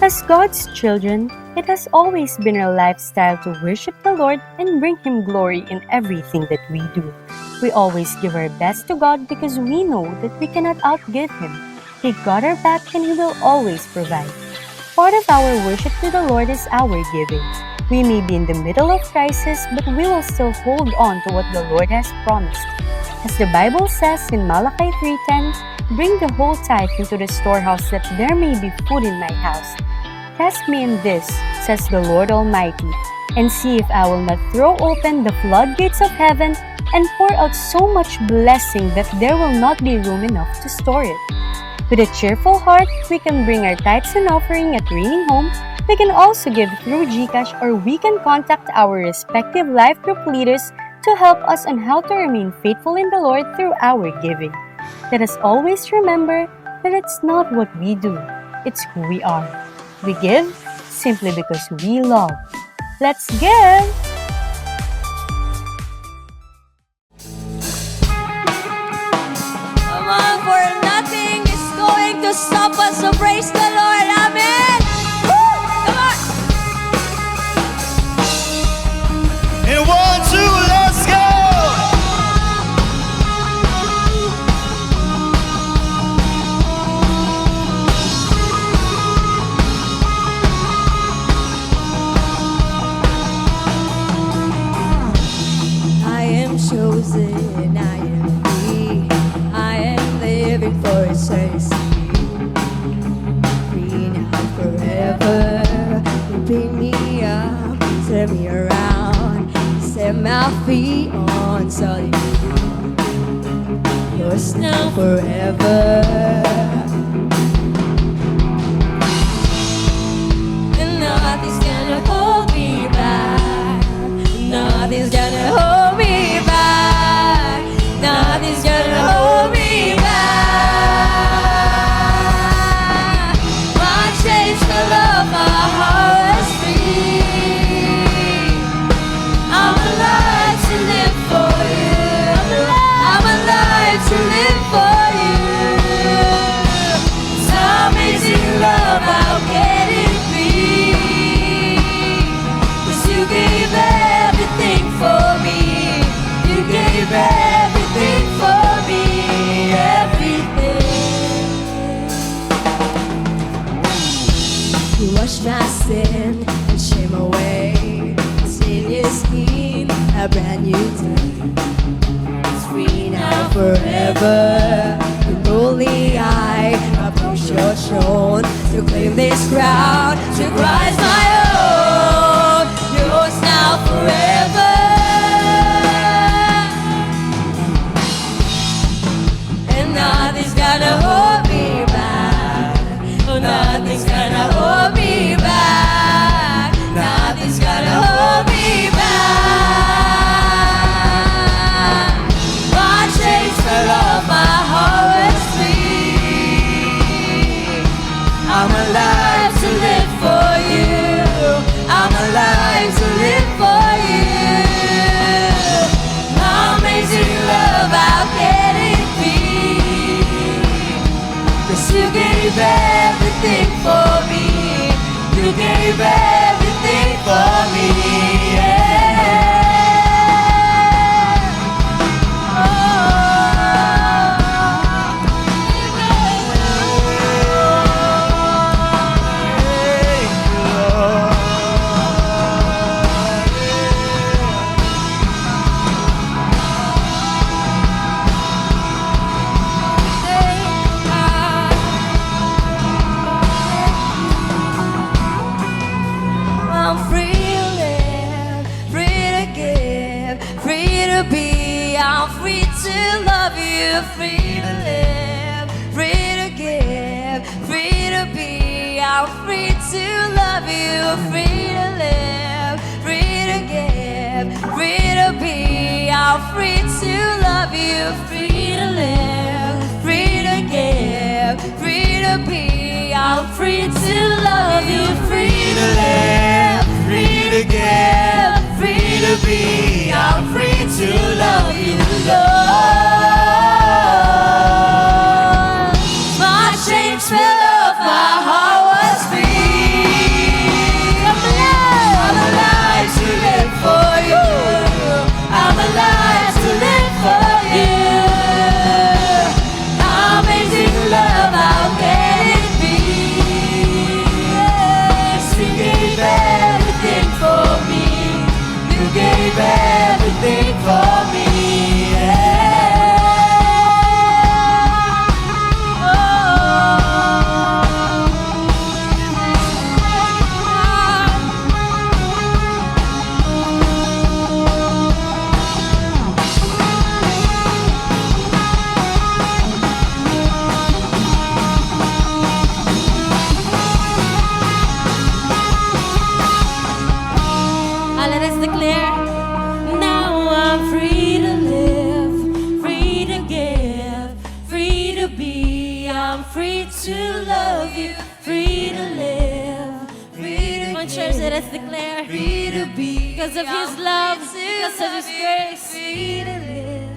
As God's children, it has always been our lifestyle to worship the Lord and bring Him glory in everything that we do. We always give our best to God because we know that we cannot outgive Him. He got our back and He will always provide. Part of our worship to the Lord is our giving. We may be in the middle of crisis, but we will still hold on to what the Lord has promised. As the Bible says in Malachi 3:10, "Bring the whole tithe into the storehouse that there may be food in my house. Test me in this, says the Lord Almighty, and see if I will not throw open the floodgates of heaven and pour out so much blessing that there will not be room enough to store it." With a cheerful heart, we can bring our tithes and offering at Reigning Home. We can also give through GCash, or we can contact our respective life group leaders to help us on how to remain faithful in the Lord through our giving. Let us always remember that it's not what we do, it's who we are. We give simply because we love. Let's give! Come on, for nothing is going to stop us, so praise the Lord. Amen! Woo! Come on! In 1, 2, let's go! I am chosen, I am free, I am living for His grace. Free now forever, you pick me up, turn me around, set my feet on solid ground. Yours now forever. And nothing's gonna hold me back. Nothing's gonna hold me back. Nothing's gonna hold me back. My chains fell off, my heart is free. I'm alive to live for you. I'm alive to live for you. It's amazing love, how can it be? 'Cause you gave everything for me. You gave everything for me. Everything. You washed my sin and shame away. Sin is clean, a brand new day. It's free now forever. And only I approach your throne to claim this crown, to Christ my own. Yours now forever. And nothing's gonna hold me back. Oh, nothing's gonna hold me back. Nothing's gonna hold me back. My chains fell off, my heart is free. I'm alive to live for you. I'm alive to live for you. Amazing love, how can it be? 'Cause you gave everything for me. You gave everything for me. Yeah. Oh. I'm free to live, free to give, free to be. I'm free to love you, free to live, free to give, free to be. I'm free to love you, free to live, free to give, free to be. I'm free to love you, free to live, free to give, free to be. I'm free to love you, free to live, free to give, free to be. I'm free to love you, Lord. My chains fell off, my heart was free. give, free to be. I'm free to love you, free to live, free to give. Church, let us declare, free to be. Because of His love, because of His grace, free to live,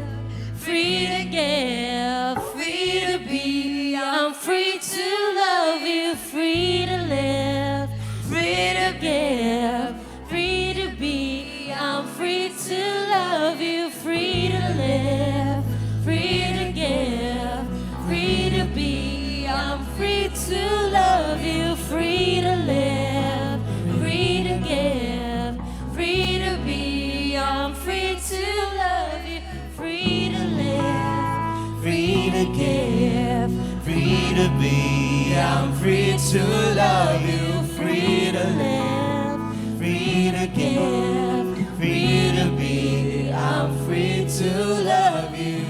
free to give, free to be. I'm free to love you, free to live, free to give, free to be. I'm free to love you, free to live, free to give, free to be. I'm free to love you, free to live, free to give, free to be. I'm free to love you, free to live, free to give, free to be. I'm free to love you, free to live, free to give, free to be. I'm free to love you.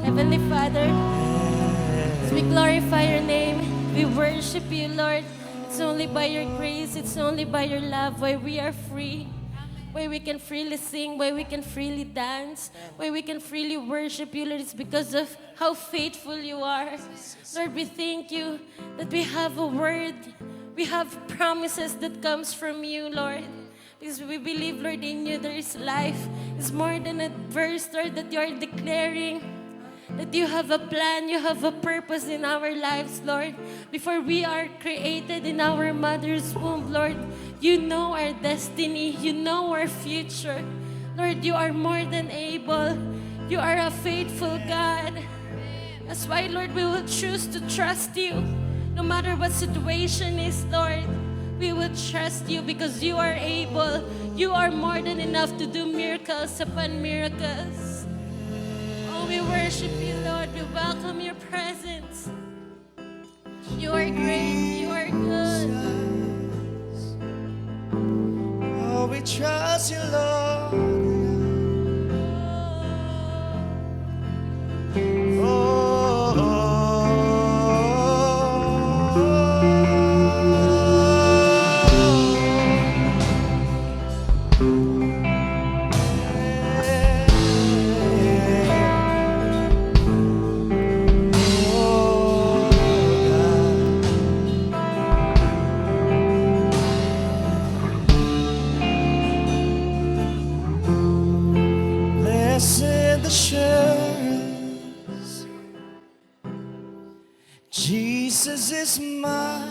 Heavenly Father, as we glorify your name, we worship you, Lord. It's only by your grace, it's only by your love why we are free, why we can freely sing, why we can freely dance, why we can freely worship you, Lord. It's because of how faithful you are. Lord, we thank you that we have a word, we have promises that comes from you, Lord. Because we believe, Lord, in you there is life. It's more than a verse, Lord, that you are declaring that you have a plan, you have a purpose in our lives, Lord. Before we are created in our mother's womb, Lord, you know our destiny, you know our future. Lord, you are more than able. You are a faithful God. That's why, Lord, we will choose to trust you. No matter what situation is, Lord, we will trust you because you are able. You are more than enough to do miracles upon miracles. Oh, we worship you, Lord. We welcome your presence. You are great. You are good. Oh, we trust you, Lord. Blessed assurance, Jesus is mine,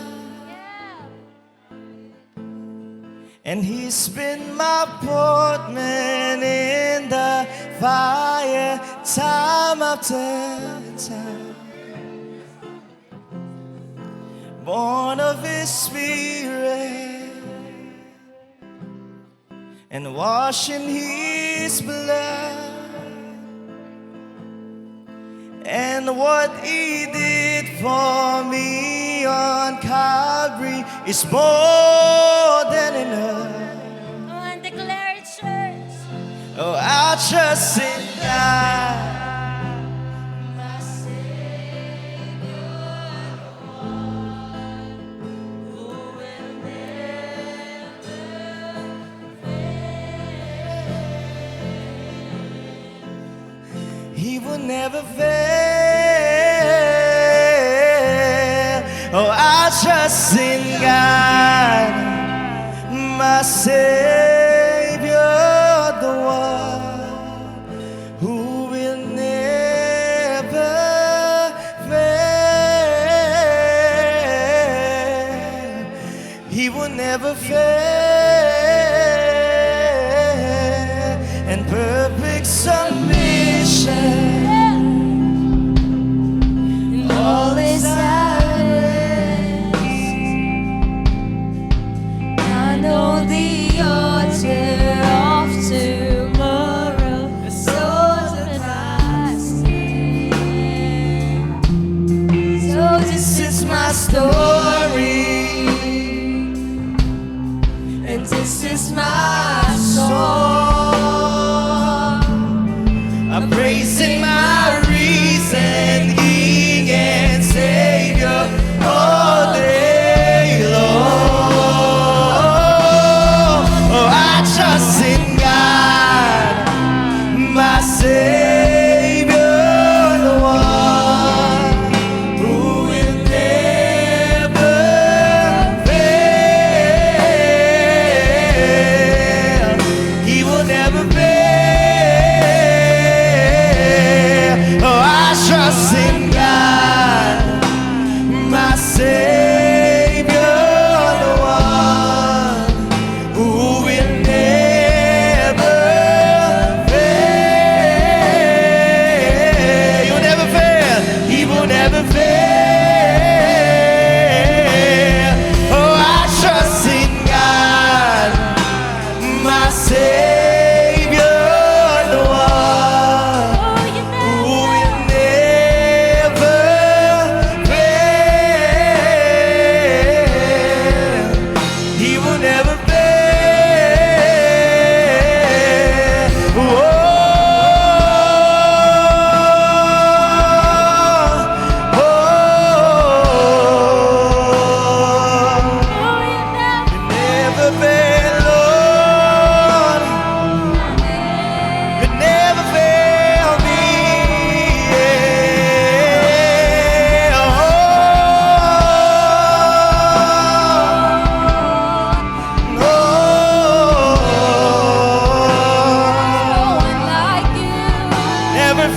and He's been my portman in the fire time after time. Born of His Spirit and washed in His blood. And what He did for me on Calvary is more than enough. Oh, and declare it, church. Oh, I trust in God, My Savior, the one who will never fail. He will never fail. Oh, I trust in God, my Savior, the one who will never fail. He will never fail. And perfect submission. All is silence. I know the author of tomorrow, so that I stand. So this is my story, and this is my song. I'm praising my risen King and Savior all day long. Oh, I trust in God, my Savior.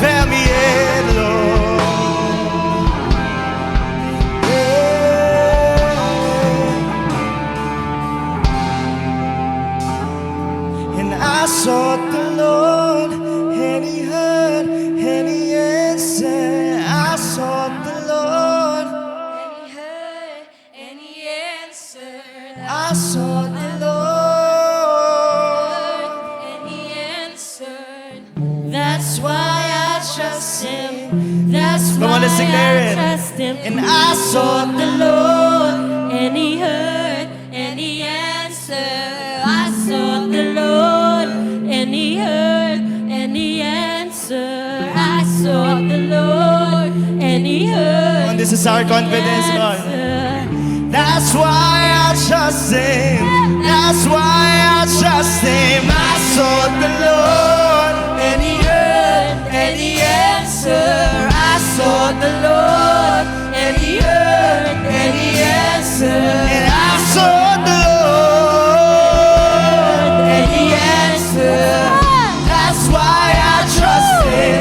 failed me yet, Lord. Yeah. And I sought the Lord, and He heard, and He answered. I sought the Lord, And He heard and He answered. I sought the Lord. And He answered. That's why I trust Him. That's Come why on, let's declare I it. trust Him. And I sought the Lord, and He heard and He answered. I sought the Lord, and He heard and He answered. I sought the Lord, and He heard. And this is our confidence, Lord. answered. That's why I trust Him. That's why I trust Him. I sought the Lord, and He heard, and He answered. I sought the Lord, and He heard, and He answered. And I sought the Lord, and He answered. That's why I trust Him.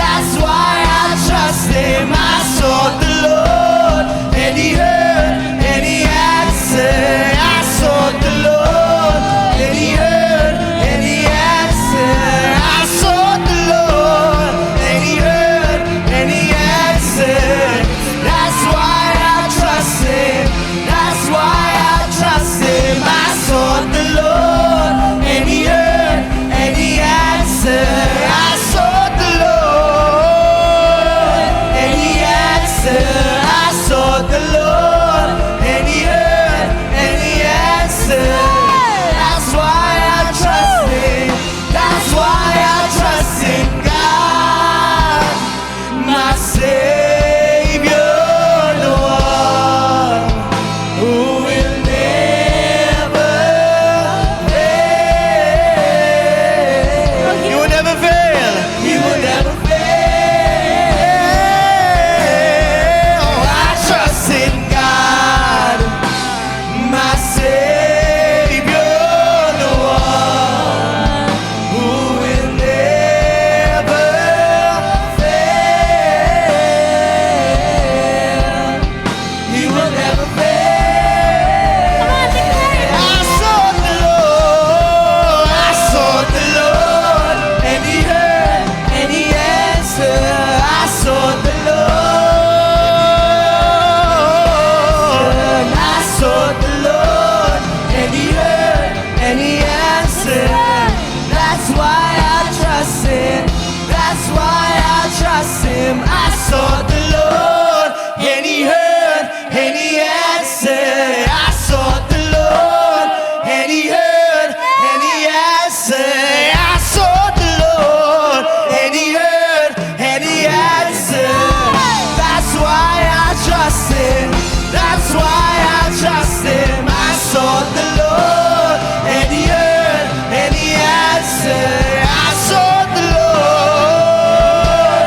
That's why I trust Him. I sought the Lord, and He heard, and He answered. I sought the Lord, and He heard, and He answered. I sought the Lord, and He heard, and He answered. That's why I trust Him. That's why I trust Him. I sought the Lord, and He heard, and He answered. I sought the Lord, and He answered. I sought the Lord, and He heard, and He answered. That's why I trust Him. That's why I trust in God, my Savior, the one who will never fail. He will never fail. He will never fail. I trust in God, my Savior, the one who will never fail. He will never fail. I sought the Lord. I sought the Lord, and He heard, and He answered. I sought the Lord. I sought the Lord, and He heard, and He answered. That's why I trust Him. That's why I trust Him. I sought the Lord, and He heard, and He answered. I sought the Lord, and He heard, and He answered. I sought the Lord, and He heard, and He answered. That's why I trust Him. That's why I trust Him. I sought the Lord, and He heard, and He answered. I sought the Lord,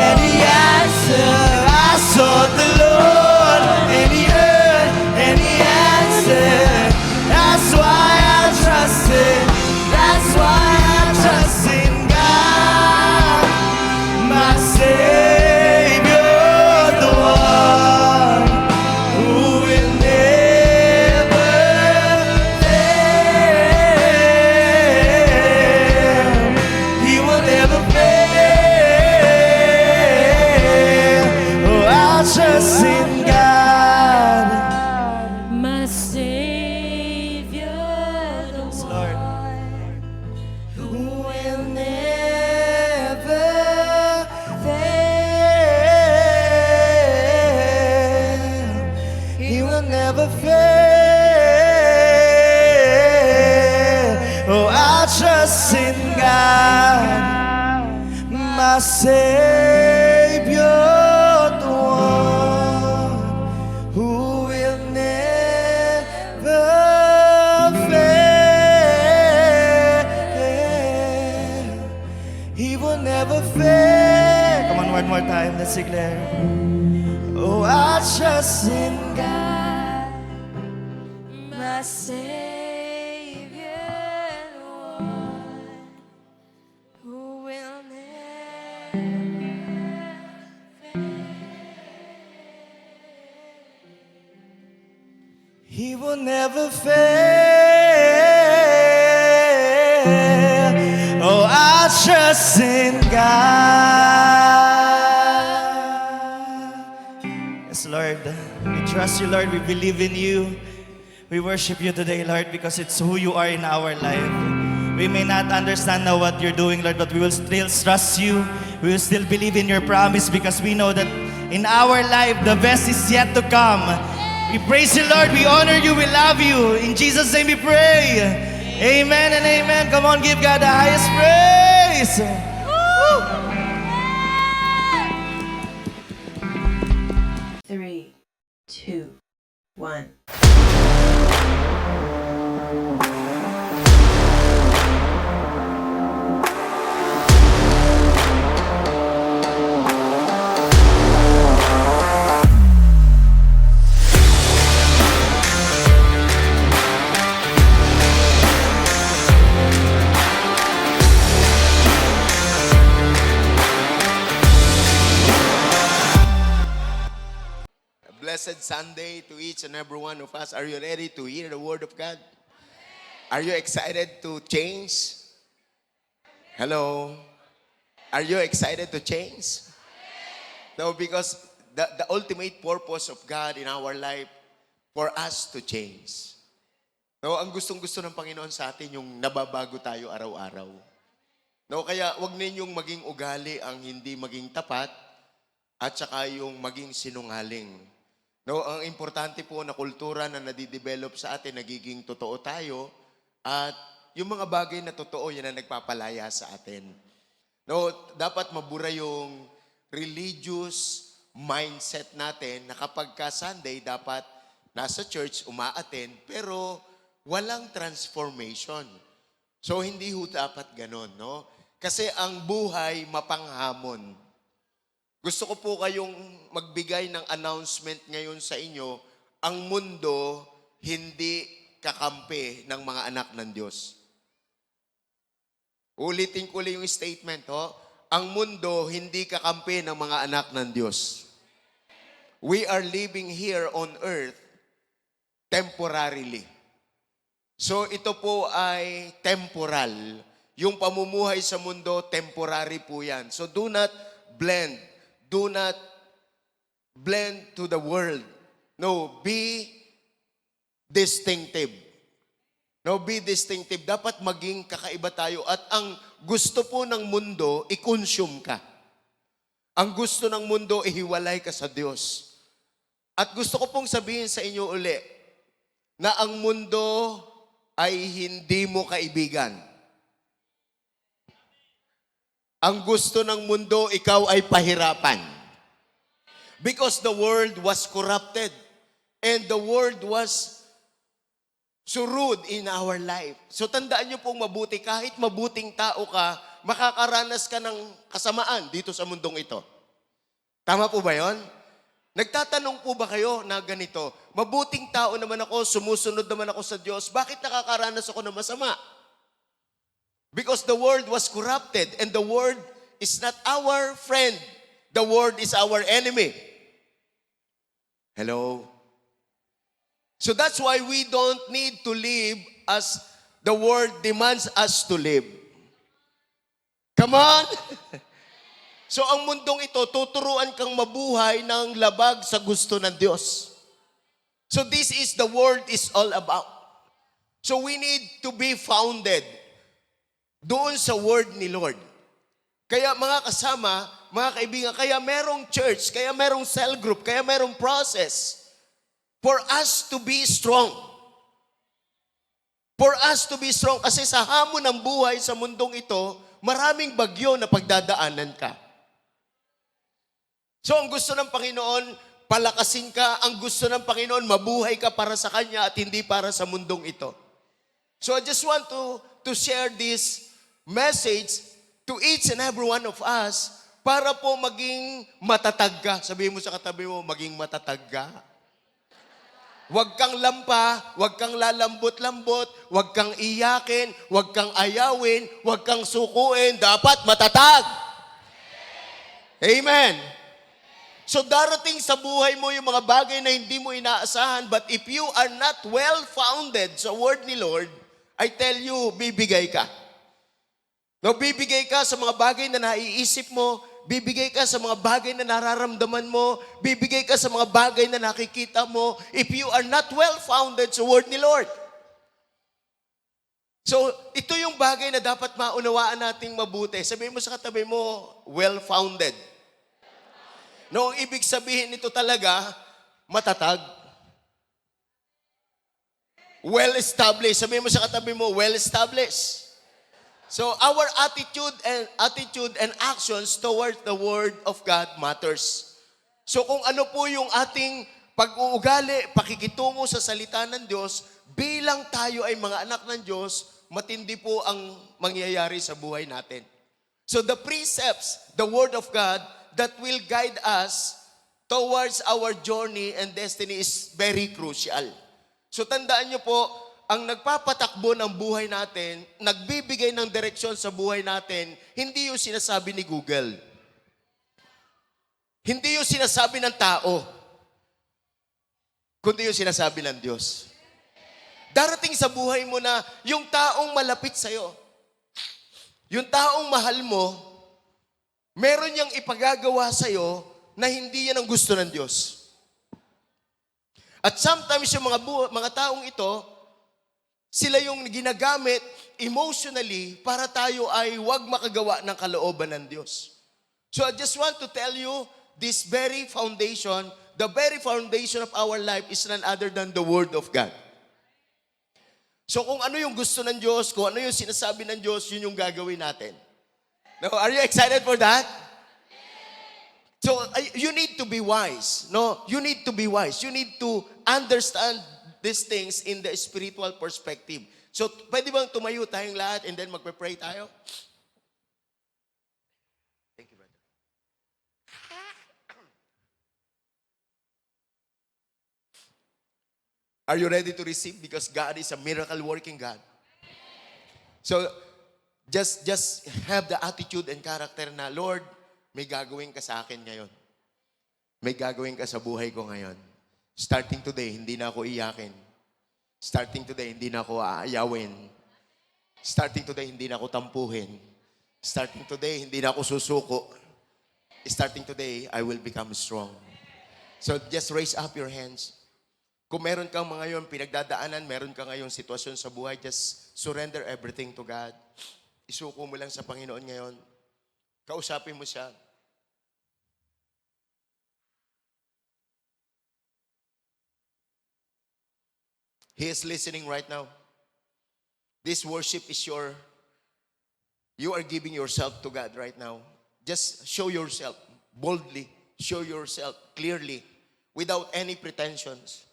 and He answered. I sought the Lord, and He heard, and He answered. That's why I trust Him. That's why I trust in God, my Savior, the one who will never fail. He will never fail. Oh, I'll trust in God. My Savior, the Lord. one Who will never fail. He will never fail. Oh, I'll trust in God, my Savior, the one who will never fail. He will never fail. Come on, one more time. Let's declare. Oh, I trust in God, my Savior, the one who will never will never fail. Oh, I trust in God. Yes, Lord. We trust you, Lord. We believe in you. We worship you today, Lord, because it's who you are in our life. We may not understand now what you're doing, Lord, but we will still trust you. We will still believe in your promise because we know that in our life, the best is yet to come. We praise you, Lord. We honor you. We love you. In Jesus' name we pray. Amen and amen. Come on, give God the highest praise. Woo! 3, 2, 1. Blessed Sunday to each and every one of us. Are you ready to hear the Word of God? Are you excited to change? Hello? Are you excited to change? No, because the ultimate purpose of God in our life for us to change. No, ang gustong-gusto ng Panginoon sa atin yung nababago tayo araw-araw. No, kaya wag ninyong maging ugali ang hindi maging tapat at saka yung maging sinungaling. No, ang importante po na kultura na nadidevelop sa atin, nagiging totoo tayo at yung mga bagay na totoo, yan ang nagpapalaya sa atin. No, dapat mabura yung religious mindset natin na kapag ka Sunday, dapat nasa church, umaattend, pero walang transformation. So, hindi ho dapat ganon, no? Kasi ang buhay mapanghamon. Gusto ko po kayong magbigay ng announcement ngayon sa inyo, ang mundo hindi kakampi ng mga anak ng Diyos. Ulitin ko ulit yung statement, ho. Ang mundo hindi kakampi ng mga anak ng Diyos. We are living here on earth temporarily. So ito po ay temporal. Yung pamumuhay sa mundo, temporary po yan. So do not blend. Do not blend to the world. No, be distinctive. No, be distinctive. Dapat maging kakaiba tayo. At ang gusto po ng mundo, i-consume ka. Ang gusto ng mundo, ihiwalay ka sa Diyos. At gusto ko pong sabihin sa inyo uli, na ang mundo ay hindi mo kaibigan. Ang gusto ng mundo, ikaw ay pahirapan. Because the world was corrupted. And the world was so rude in our life. So tandaan niyo pong mabuti, kahit mabuting tao ka, makakaranas ka ng kasamaan dito sa mundong ito. Tama po ba yon? Nagtatanong po ba kayo na ganito, mabuting tao naman ako, sumusunod naman ako sa Diyos, bakit nakakaranas ako ng masama? Because the world was corrupted and the world is not our friend. The world is our enemy. Hello? So that's why we don't need to live as the world demands us to live. Come on! So ang mundong ito, tuturuan kang mabuhay ng labag sa gusto ng Diyos. So this is the world is all about. So we need to be founded doon sa word ni Lord. Kaya mga kasama, mga kaibigan, kaya merong church, kaya merong cell group, kaya merong process for us to be strong. For us to be strong. Kasi sa hamon ng buhay sa mundong ito, maraming bagyo na pagdadaanan ka. So ang gusto ng Panginoon, palakasin ka. Ang gusto ng Panginoon, mabuhay ka para sa Kanya at hindi para sa mundong ito. So I just want to share this message to each and every one of us para po maging matatag ka. Sabihin mo sa katabi mo, maging matatag ka. Huwag kang lampa, huwag kang lalambot-lambot, huwag kang iyakin, huwag kang ayawin, huwag kang sukuin. Dapat matatag. Amen. So darating sa buhay mo yung mga bagay na hindi mo inaasahan, but if you are not well-founded sa word ni Lord, I tell you, bibigay ka. No, bibigay ka sa mga bagay na naiisip mo, bibigay ka sa mga bagay na nararamdaman mo, bibigay ka sa mga bagay na nakikita mo, if you are not well-founded sa word ni Lord. So, ito yung bagay na dapat maunawaan nating mabuti. Sabihin mo sa katabi mo, well-founded. No, ang ibig sabihin nito talaga, matatag. Well-established. Sabihin mo sa katabi mo, well-established. So our attitude and actions towards the word of God matters. So kung ano po yung ating pag-uugali, pakikitungo sa salita ng Diyos, bilang tayo ay mga anak ng Diyos, matindi po ang mangyayari sa buhay natin. So the precepts, the word of God that will guide us towards our journey and destiny is very crucial. So tandaan nyo po, ang nagpapatakbo ng buhay natin, nagbibigay ng direksyon sa buhay natin, hindi yung sinasabi ni Google. Hindi yung sinasabi ng tao. Kundi yung sinasabi ng Diyos. Darating sa buhay mo na yung taong malapit sa'yo, yung taong mahal mo, meron niyang ipagagawa sa'yo na hindi yan ang gusto ng Diyos. At sometimes yung mga taong ito, sila yung ginagamit emotionally para tayo ay huwag makagawa ng kalooban ng Diyos. So I just want to tell you, this very foundation, the very foundation of our life is none other than the Word of God. So kung ano yung gusto ng Diyos, kung ano yung sinasabi ng Diyos, yun yung gagawin natin. Now, are you excited for that? So you need to be wise. No, you need to be wise. You need to understand these things in the spiritual perspective. So, pwede bang tumayo tayong lahat and then magpe-pray tayo? Thank you, brother. Are you ready to receive? Because God is a miracle-working God. So, just have the attitude and character na, Lord, may gagawin ka sa akin ngayon. May gagawin ka sa buhay ko ngayon. Starting today, hindi na ako iyakin. Starting today, hindi na ako aayawin. Starting today, hindi na ako tampuhin. Starting today, hindi na ako susuko. Starting today, I will become strong. So just raise up your hands. Kung meron kang mga ngayon pinagdadaanan, meron kang ngayong sitwasyon sa buhay, just surrender everything to God. Isuko mo lang sa Panginoon ngayon. Kausapin mo siya. He is listening right now. This worship is you are giving yourself to God right now. Just show yourself boldly. Show yourself clearly without any pretensions.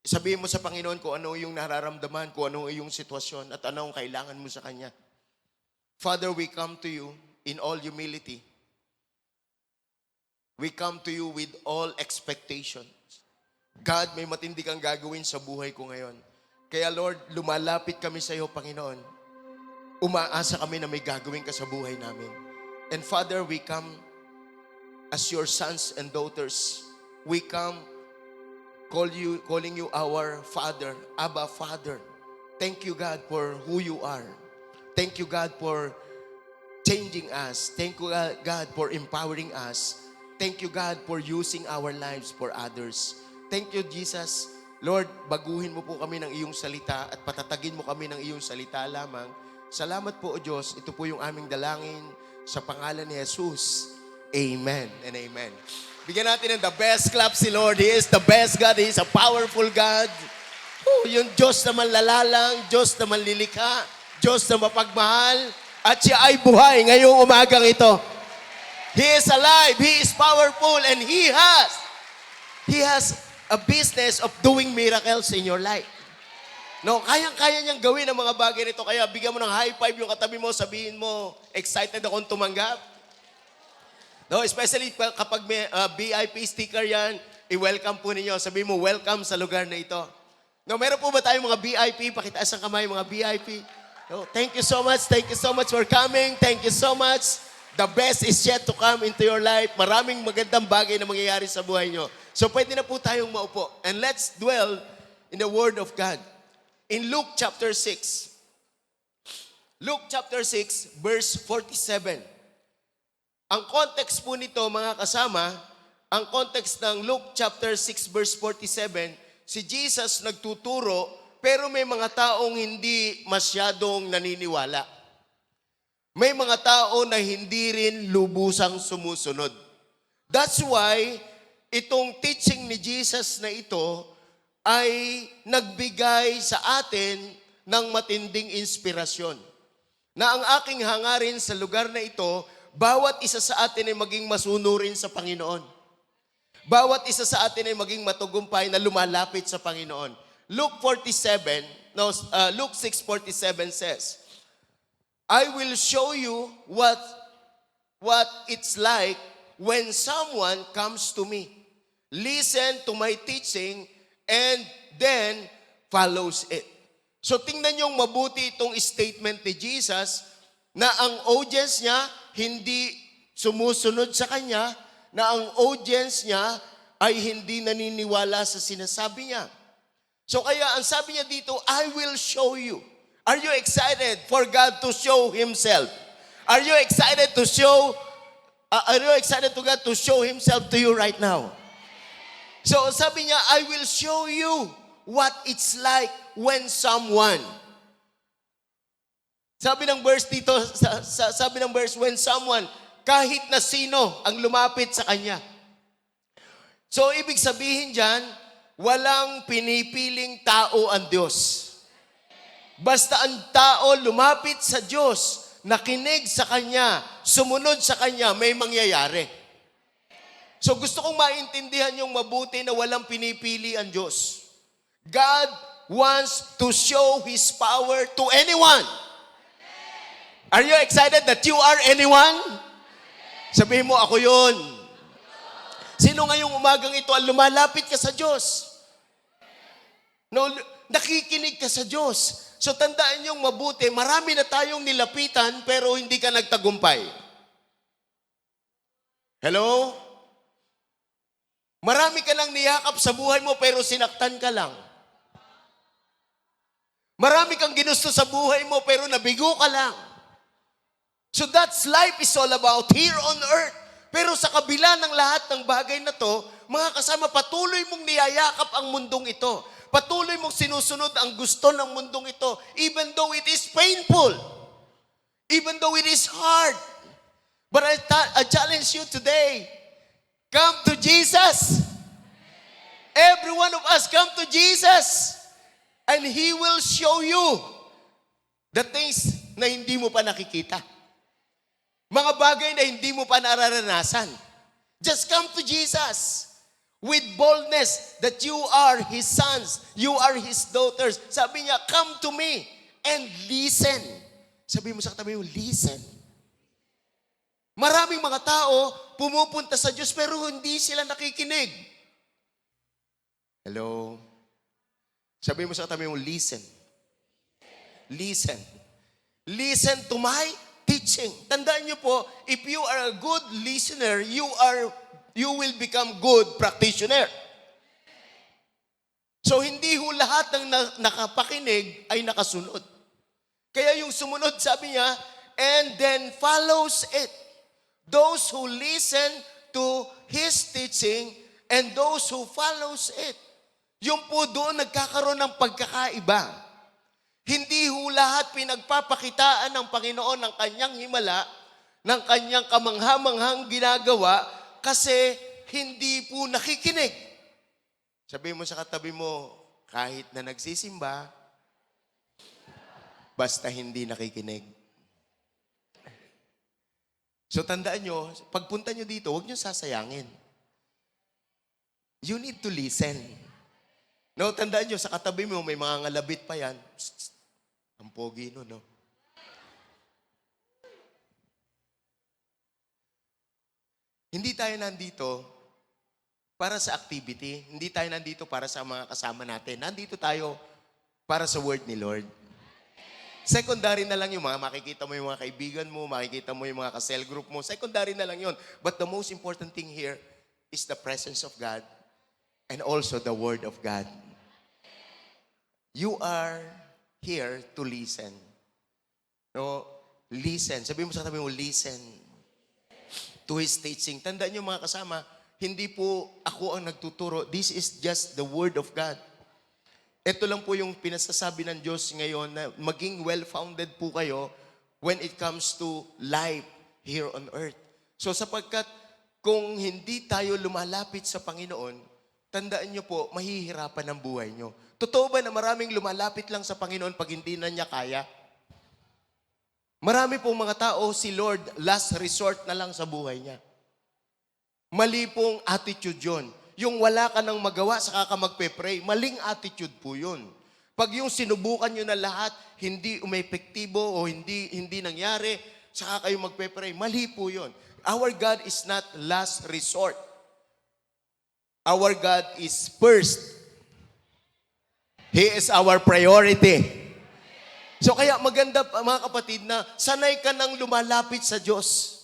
Sabihin mo sa Panginoon kung ano yung nararamdaman, kung ano yung sitwasyon at ano ang kailangan mo sa Kanya. Father, we come to you in all humility. We come to you with all expectations. God, may matindi kang gagawin sa buhay ko ngayon. Kaya Lord, lumalapit kami sa iyo, Panginoon. Umaasa kami na may gagawin ka sa buhay namin. And Father, we come as your sons and daughters. We come calling you our Father, Abba Father. Thank you, God, for who you are. Thank you, God, for changing us. Thank you, God, for empowering us. Thank you, God, for using our lives for others. Thank you, Jesus. Lord, baguhin mo po kami ng iyong salita at patatagin mo kami ng iyong salita lamang. Salamat po, O Diyos. Ito po yung aming dalangin sa pangalan ni Jesus. Amen and amen. Bigyan natin ng the best clap si Lord. He is the best God. He is a powerful God. Yung Diyos na manlalalang, Diyos na manlilikha, Diyos na mapagmahal, at siya ay buhay ngayong umagang ito. He is alive, He is powerful, and He has a business of doing miracles in your life. No, kayang-kaya niyang gawin ang mga bagay nito. Kaya bigyan mo ng high five yung katabi mo, sabihin mo, excited akong tumanggap. No, especially kapag may VIP sticker yan, i-welcome po ninyo. Sabihin mo, welcome sa lugar na ito. No, meron po ba tayong mga VIP? Pakitaas ang kamay, mga VIP. No, thank you so much. Thank you so much for coming. Thank you so much. The best is yet to come into your life. Maraming magandang bagay na mangyayari sa buhay nyo. So pwede na po tayong maupo. And let's dwell in the Word of God. In Luke chapter 6. Luke chapter 6, verse 47. Ang context po nito, mga kasama, ang context ng Luke chapter 6, verse 47, si Jesus nagtuturo, pero may mga taong hindi masyadong naniniwala. May mga tao na hindi rin lubusang sumusunod. That's why, itong teaching ni Jesus na ito ay nagbigay sa atin ng matinding inspirasyon. Na ang aking hangarin sa lugar na ito, bawat isa sa atin ay maging masunurin sa Panginoon. Bawat isa sa atin ay maging matugumpay na lumalapit sa Panginoon. Luke 6:47 says, I will show you what it's like when someone comes to me. Listen to my teaching and then follows it. So tingnan niyong mabuti itong statement ni Jesus na ang audience niya hindi sumusunod sa kanya, na ang audience niya ay hindi naniniwala sa sinasabi niya. So kaya ang sabi niya dito, I will show you. Are you excited for God to show Himself? Are you excited to show? Are you excited to God to show Himself to you right now? So sabi niya, I will show you what it's like when someone. Sabi ng verse dito, sabi ng verse, when someone, kahit na sino ang lumapit sa Kanya. So ibig sabihin dyan, walang pinipiling tao ang Diyos. Basta ang tao lumapit sa Diyos, nakinig sa Kanya, sumunod sa Kanya, may mangyayari. So gusto kong maintindihan yung mabuti na walang pinipili ang Diyos. God wants to show His power to anyone. Are you excited that you are anyone? Sabihin mo, ako yun. Sino ngayong umagang ito ang lumalapit ka sa Diyos? No, nakikinig ka sa Diyos. So tandaan niyong mabuti, marami na tayong nilapitan pero hindi ka nagtagumpay. Hello? Marami ka lang niyakap sa buhay mo pero sinaktan ka lang. Marami kang ginusto sa buhay mo pero nabigo ka lang. So that's life is all about here on earth. Pero sa kabila ng lahat ng bagay na to, mga kasama, patuloy mong niyayakap ang mundong ito. Patuloy mong sinusunod ang gusto ng mundong ito, even though it is painful, even though it is hard. But I challenge you today, come to Jesus. Every one of us come to Jesus, and He will show you the things na hindi mo pa nakikita. Mga bagay na hindi mo pa nararanasan. Just come to Jesus. With boldness that you are His sons, you are His daughters. Sabi niya, come to me and listen. Sabi mo sa katabi mo, listen. Maraming mga tao pumupunta sa Diyos pero hindi sila nakikinig. Hello? Sabi mo sa katabi mo, listen. Listen. Listen to my teaching. Tandaan niyo po, if you are a good listener, you will become good practitioner. So hindi ho lahat ng nakapakinig ay nakasunod. Kaya yung sumunod, sabi niya, and then follows it. Those who listen to His teaching and those who follows it. Yung po doon nagkakaroon ng pagkakaiba. Hindi ho lahat pinagpapakitaan ng Panginoon ng Kanyang himala, ng Kanyang kamangha-manghang ginagawa, kasi hindi po nakikinig. Sabi mo sa katabi mo, kahit na nagsisimba, basta hindi nakikinig. So tandaan nyo, pagpunta nyo dito, huwag nyo sasayangin. You need to listen. No, tandaan nyo, sa katabi mo, may mga ngalabit pa yan. Psst, psst. Ang pogi no, no? Hindi tayo nandito para sa activity. Hindi tayo nandito para sa mga kasama natin. Nandito tayo para sa word ni Lord. Secondary na lang yung mga makikita mo yung mga kaibigan mo, makikita mo yung mga ka-cell group mo. Secondary na lang yun. But the most important thing here is the presence of God and also the Word of God. You are here to listen. No, listen. Sabi mo sa katabi mo, listen to His teaching. Tandaan nyo mga kasama, hindi po ako ang nagtuturo. This is just the Word of God. Ito lang po yung pinasasabi ng Diyos ngayon na maging well-founded po kayo when it comes to life here on earth. So sapagkat kung hindi tayo lumalapit sa Panginoon, tandaan nyo po, mahihirapan ang buhay nyo. Totoo ba na maraming lumalapit lang sa Panginoon pag hindi na niya kaya? Marami pong mga tao, si Lord, last resort na lang sa buhay niya. Mali pong attitude yun. Yung wala ka nang magawa, saka ka magpe-pray. Maling attitude po yun. Pag yung sinubukan nyo na lahat, hindi umepektibo o hindi nangyari, saka kayo magpe-pray. Mali po yun. Our God is not last resort. Our God is first. He is our priority. So kaya maganda mga kapatid na sanay ka nang lumalapit sa Diyos.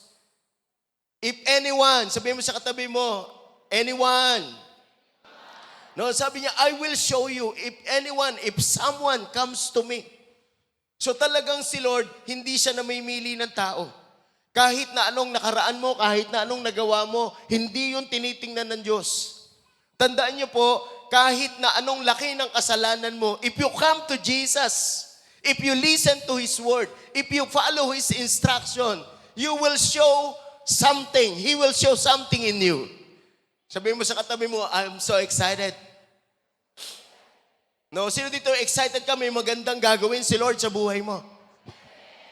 If anyone, sabihin mo sa katabi mo, anyone. No, sabi niya, I will show you if anyone, if someone comes to me. So talagang si Lord, hindi siya namimili ng tao. Kahit na anong nakaraan mo, kahit na anong nagawa mo, hindi yun tinitingnan ng Diyos. Tandaan niyo po, kahit na anong laki ng kasalanan mo, if you come to Jesus, if you listen to His word, if you follow His instruction, you will show something. He will show something in you. Sabihin mo sa katabi mo, I'm so excited. No, sino dito excited ka? May magandang gagawin si Lord sa buhay mo.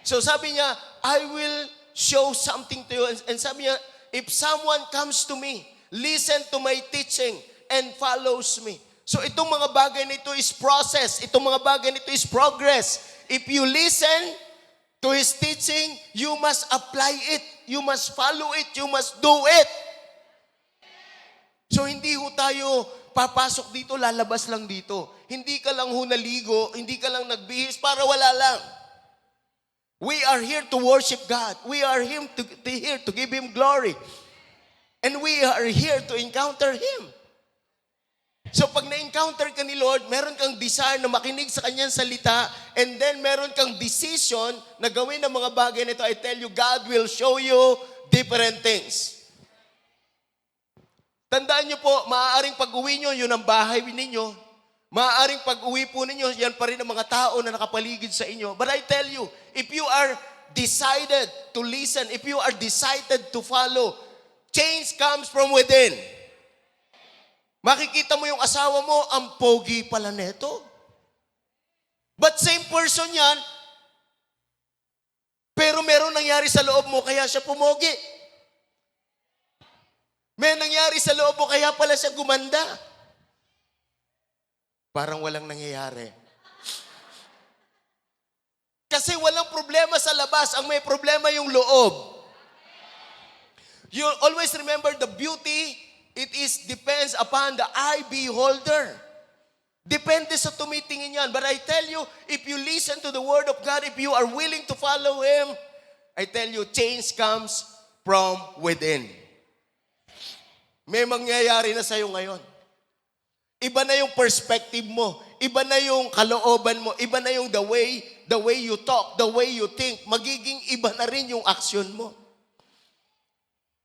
So sabi niya, I will show something to you. And sabi niya, if someone comes to me, listen to my teaching, and follows me. So itong mga bagay nito is process. Itong mga bagay nito is progress. If you listen to His teaching, you must apply it. You must follow it. You must do it. So hindi ho tayo papasok dito, lalabas lang dito. Hindi ka lang ho naligo, hindi ka lang nagbihis para wala lang. We are here to worship God. We are here to give Him glory. And we are here to encounter Him. So pag na-encounter ka ni Lord, meron kang desire na makinig sa Kanyang salita, and then meron kang decision na gawin ang mga bagay nito. I tell you, God will show you different things. Tandaan niyo po, maaaring pag-uwi niyo, yun ang bahay ninyo. Maaaring pag-uwi po ninyo, yan pa rin ang mga tao na nakapaligid sa inyo. But I tell you, if you are decided to listen, if you are decided to follow, change comes from within. Makikita mo yung asawa mo, ang pogi pala neto. But same person yan, pero meron nangyari sa loob mo, kaya siya pumogi. May nangyari sa loob mo, kaya pala siya gumanda. Parang walang nangyayari. Kasi walang problema sa labas, ang may problema yung loob. You always remember the beauty, depends upon the eye beholder. Depende sa tumitingin yan. But I tell you, if you listen to the Word of God, if you are willing to follow Him, I tell you, change comes from within. May mangyayari na sa'yo ngayon. Iba na yung perspective mo. Iba na yung kalooban mo. Iba na yung the way you talk, the way you think. Magiging iba na rin yung aksyon mo.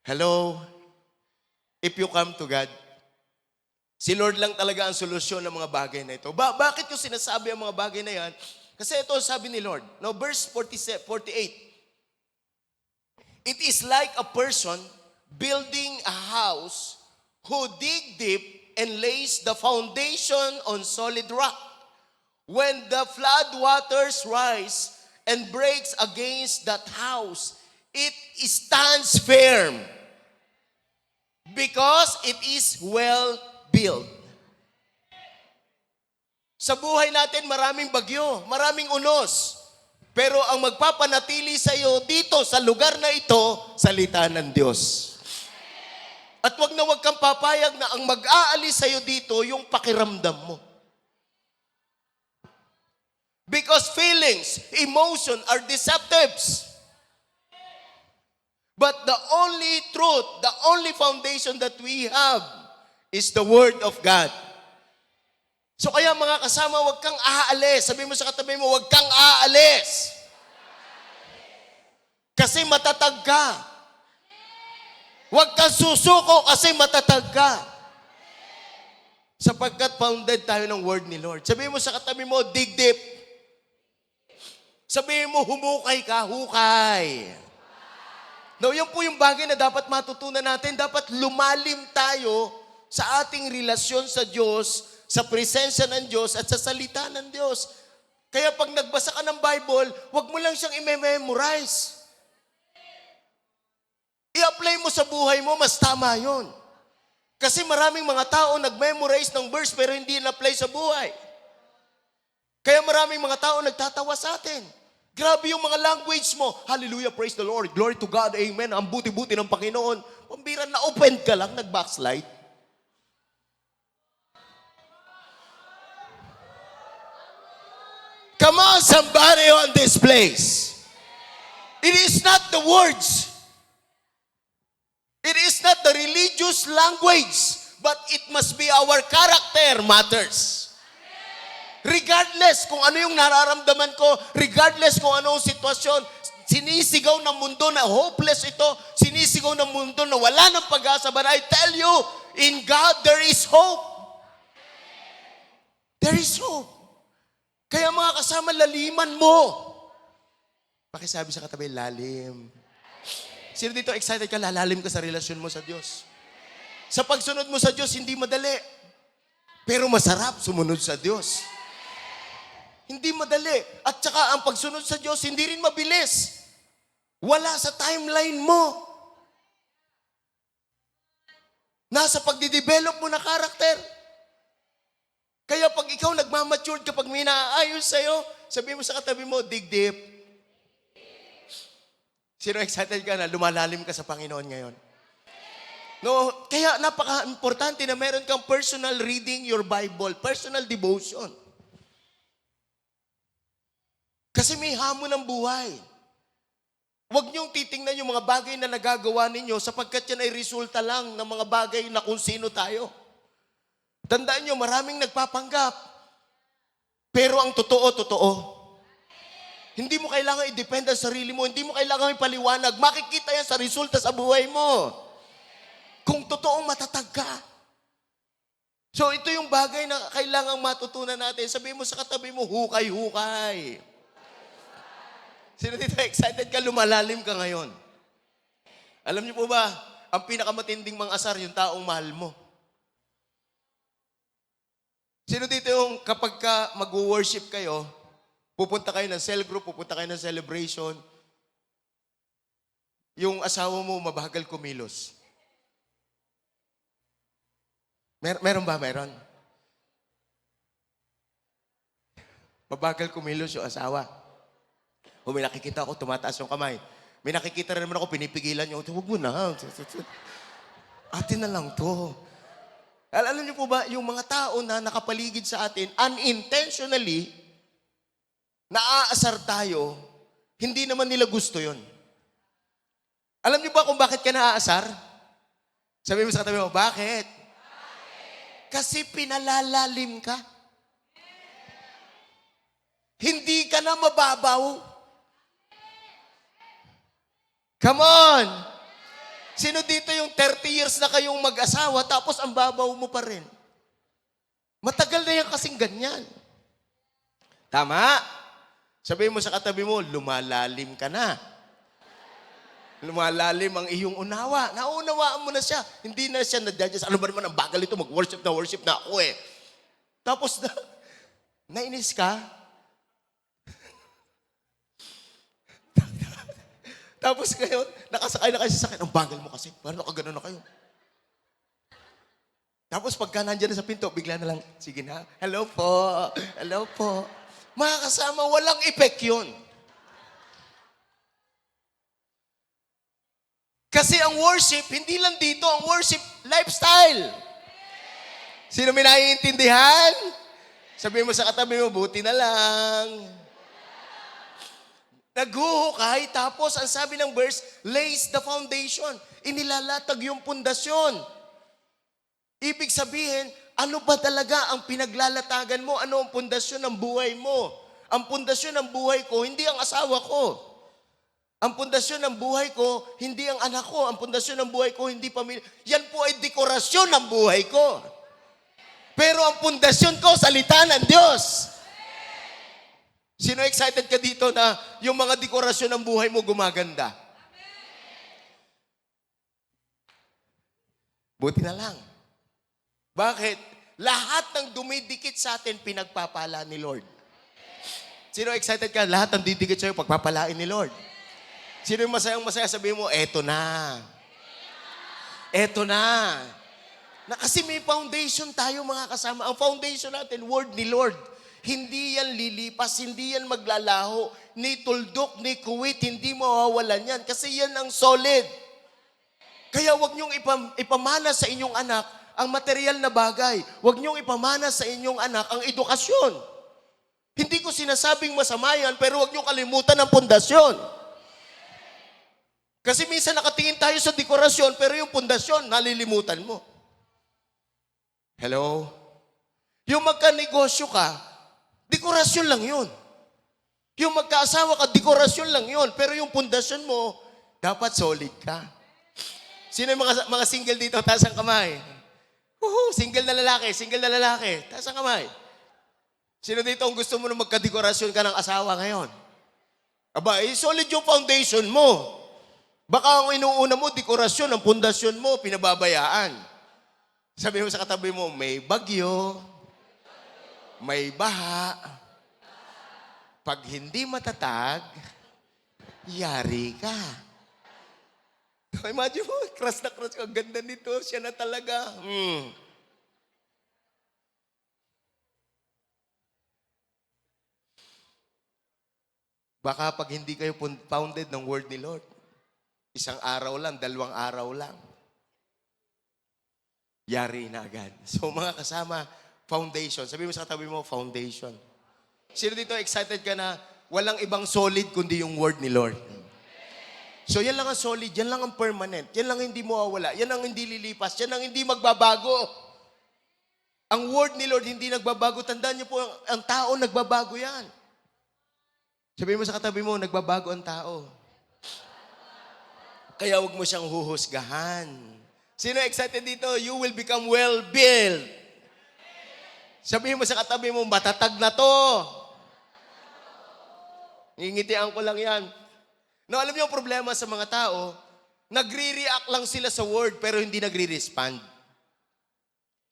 Hello? If you come to God, si Lord lang talaga ang solusyon ng mga bagay na ito. Bakit yung sinasabi ang mga bagay na yan? Kasi ito sabi ni Lord. Now, verse 48. It is like a person building a house who dig deep and lays the foundation on solid rock. When the flood waters rise and breaks against that house, it stands firm because it is well built. Sa buhay natin, maraming bagyo, maraming unos. Pero ang magpapanatili sa iyo dito sa lugar na ito, salita ng Diyos. At wag kang papayag na ang mag-aalis sa iyo dito yung pakiramdam mo. Because feelings, emotion are deceptives. But the only truth, the only foundation that we have is the Word of God. So kaya mga kasama, huwag kang aalis. Sabi mo sa katabi mo, huwag kang aalis. Kasi matatag ka. Huwag kang susuko kasi matatag ka. Sapagkat founded tayo ng Word ni Lord. Sabi mo sa katabi mo, dig deep. Sabi mo, humukay ka, hukay. No, yan po yung bagay na dapat matutunan natin. Dapat lumalim tayo sa ating relasyon sa Diyos, sa presensya ng Diyos at sa salita ng Diyos. Kaya pag nagbasa ka ng Bible, huwag mo lang siyang i-memorize. I-apply mo sa buhay mo, mas tama yun. Kasi maraming mga tao nag-memorize ng verse pero hindi na-apply sa buhay. Kaya maraming mga tao nagtatawa sa atin. Grabe yung mga language mo. Hallelujah, praise the Lord. Glory to God, amen. Ang buti-buti ng Panginoon. Pambira na open ka lang, nag-backslide. Come on, somebody on this place. It is not the words. It is not the religious language. But it must be our character matters. Regardless kung ano yung nararamdaman ko, regardless kung anong sitwasyon, sinisigaw ng mundo na hopeless ito, sinisigaw ng mundo na wala ng pag-asa. But I tell you, in God there is hope. There is hope. Kaya mga kasama, laliman mo. Pakisabi sa katabi, lalim. Sino dito excited ka, lalalim ka sa relasyon mo sa Diyos? Sa pagsunod mo sa Diyos, hindi madali. Pero masarap sumunod sa Diyos. Hindi madali. At saka ang pagsunod sa Diyos, hindi rin mabilis. Wala sa timeline mo. Nasa pagdidevelop mo na karakter. Kaya pag ikaw nagmamature, kapag may naaayos sa'yo, sabihin mo sa katabi mo, dig deep. Sino excited ka na lumalalim ka sa Panginoon ngayon? No, kaya napaka-importante na meron kang personal reading your Bible, personal devotion. Kasi may hamon ng buhay. Huwag niyong titingnan yung mga bagay na nagagawa ninyo sapagkat yan ay resulta lang ng mga bagay na kung sino tayo. Tandaan niyo, maraming nagpapanggap. Pero ang totoo, totoo. Hindi mo kailangan i-depend ang sarili mo. Hindi mo kailangan ipaliwanag. Makikita yan sa resulta sa buhay mo. Kung totoong matatag ka. So ito yung bagay na kailangang matutunan natin. Sabihin mo sa katabi mo, hukay-hukay. Sino dito excited ka, lumalalim ka ngayon? Alam niyo po ba, ang pinakamatinding mang-asar, yung taong mahal mo. Sino dito yung kapag ka mag-worship kayo, pupunta kayo ng cell group, pupunta kayo ng celebration, yung asawa mo mabagal kumilos. Meron ba? Meron? Mabagal kumilos yung asawa. O may nakikita ako, tumataas yung kamay. May nakikita rin naman ako, pinipigilan niyo. Huwag mo na. Atin na lang to. Alam niyo po ba, yung mga tao na nakapaligid sa atin, unintentionally, naaasar tayo, hindi naman nila gusto yon. Alam niyo ba kung bakit ka naaasar? Sabi mo sa katabi mo, bakit? Kasi pinalalalim ka. Hindi ka na mababaw. Come on! Sino dito yung 30 years na kayong mag-asawa tapos ang babaw mo pa rin? Matagal na yan kasing ganyan. Tama? Sabihin mo sa katabi mo, lumalalim ka na. Lumalalim ang iyong unawa. Naunawaan mo na siya. Hindi na siya nadadya. Ano ba naman ang bagal ito? Mag-worship na ako eh. Tapos nainis ka. Tapos ngayon, nakasakay na kayo sa sakit. Ang bagal mo kasi. Parang nakagano na kayo. Tapos pagka nandiyan na sa pinto, bigla na lang, sige na, hello po, hello po. Mga kasama, walang effect yun. Kasi ang worship, hindi lang dito, ang worship, lifestyle. Sino may naiintindihan? Sabi mo sa katabi mo, buti na lang. Naghuhukay, tapos ang sabi ng verse, lays the foundation. Inilalatag yung pundasyon. Ibig sabihin, ano ba talaga ang pinaglalatagan mo? Ano ang pundasyon ng buhay mo? Ang pundasyon ng buhay ko, hindi ang asawa ko. Ang pundasyon ng buhay ko, hindi ang anak ko. Ang pundasyon ng buhay ko, hindi pamilya. Yan po ay dekorasyon ng buhay ko. Pero ang pundasyon ko, salita ng Diyos. Sino excited ka dito na yung mga dekorasyon ng buhay mo gumaganda? Buti na lang. Bakit? Lahat ng dumidikit sa atin, pinagpapala ni Lord. Sino excited ka? Lahat ng didikit sa'yo, pagpapalain ni Lord. Sino yung masayang-masaya, sabihin mo, eto na. Eto na. Kasi may foundation tayo mga kasama. Ang foundation natin, word ni Lord. Hindi yan lilipas, hindi yan maglalaho. Ni tuldok, ni kuwit, hindi mawawalan yan. Kasi yan ang solid. Kaya wag niyong ipamana sa inyong anak ang material na bagay. Wag niyong ipamana sa inyong anak ang edukasyon. Hindi ko sinasabing masama yan, pero wag niyong kalimutan ang pundasyon. Kasi minsan nakatingin tayo sa dekorasyon, pero yung pundasyon, nalilimutan mo. Hello? Yung magka-negosyo ka, dekorasyon lang yun. Yung magkaasawa ka, dekorasyon lang yun. Pero yung pundasyon mo, dapat solid ka. Sino yung mga single dito? Taas ang kamay. Single na lalaki, taas ang kamay. Sino dito ang gusto mo na magka-dekorasyon ka ng asawa ngayon? Aba, solid yung foundation mo. Baka ang inuuna mo, dekorasyon, ang pundasyon mo, pinababayaan. Sabi mo sa katabi mo, may bagyo, may baha. Pag hindi matatag, yari ka. Imagine mo, crush na crush ka. Ganda nito, siya na talaga. Baka pag hindi kayo founded ng word ni Lord, isang araw lang, 2 araw lang, yari na agad. So mga kasama, foundation. Sabi mo sa katabi mo, foundation. Sino dito excited ka na walang ibang solid kundi yung word ni Lord? So yan lang ang solid, yan lang ang permanent, yan lang hindi mawawala, yan ang hindi lilipas, yan ang hindi magbabago. Ang word ni Lord hindi nagbabago. Tandaan niyo po, ang tao nagbabago yan. Sabihin mo sa katabi mo, nagbabago ang tao. Kaya huwag mo siyang huhusgahan. Sino excited dito? You will become well-built. Sabihin mo sa katabi mo, matatag na to. Ngingitian ko lang yan. No, alam niyo ang problema sa mga tao, nagre-react lang sila sa word pero hindi nagre-respond.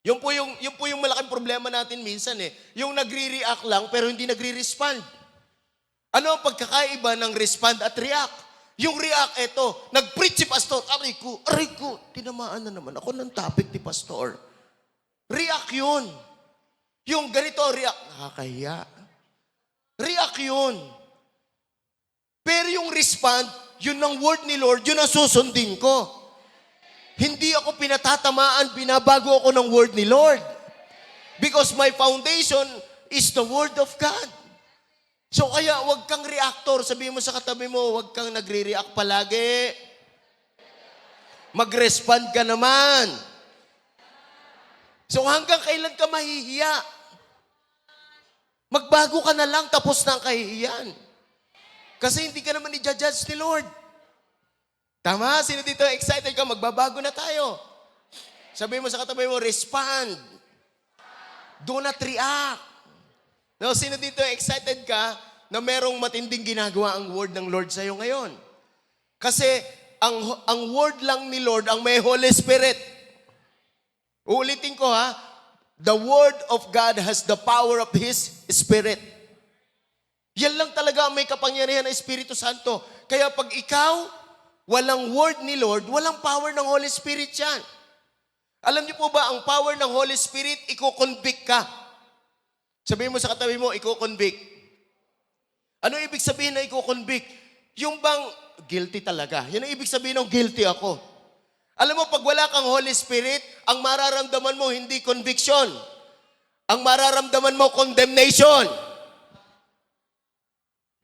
Yun po yung malaking problema natin minsan eh. Yung nagre-react lang pero hindi nagre-respond. Ano ang pagkakaiba ng respond at react? Yung react, eto, nag-preach si pastor, aray ko, tinamaan na naman ako ng topic ni pastor. React yun. Yung ganito, react, nakakahiya. React yun. Pero yung respond, yun ang word ni Lord, yun ang susundin ko. Hindi ako pinatatamaan, binabago ako ng word ni Lord. Because my foundation is the word of God. So kaya wag kang reactor. Sabihin mo sa katabi mo, wag kang nagre-react palagi. Mag-respond ka naman. So hanggang kailan ka mahihiya? Magbago ka na lang, tapos na ang kahihiyan. Kasi hindi ka naman i-judge ni Lord. Tama? Sino dito excited ka? Magbabago na tayo. Sabihin mo sa katabi mo, respond. Do not react. Now, sino dito excited ka na merong matinding ginagawa ang word ng Lord sa'yo ngayon? Kasi ang word lang ni Lord, ang may Holy Spirit. Uulitin ko ha, the word of God has the power of His Spirit. Yan lang talaga ang may kapangyarihan ng Espiritu Santo. Kaya pag ikaw, walang word ni Lord, walang power ng Holy Spirit yan. Alam niyo po ba, ang power ng Holy Spirit, iko-convict ka. Sabihin mo sa katabi mo, iko-convict. Ano ibig sabihin na iko-convict? Yung bang guilty talaga. Yan ang ibig sabihin ng guilty ako. Alam mo, pag wala kang Holy Spirit, ang mararamdaman mo hindi conviction. Ang mararamdaman mo, condemnation.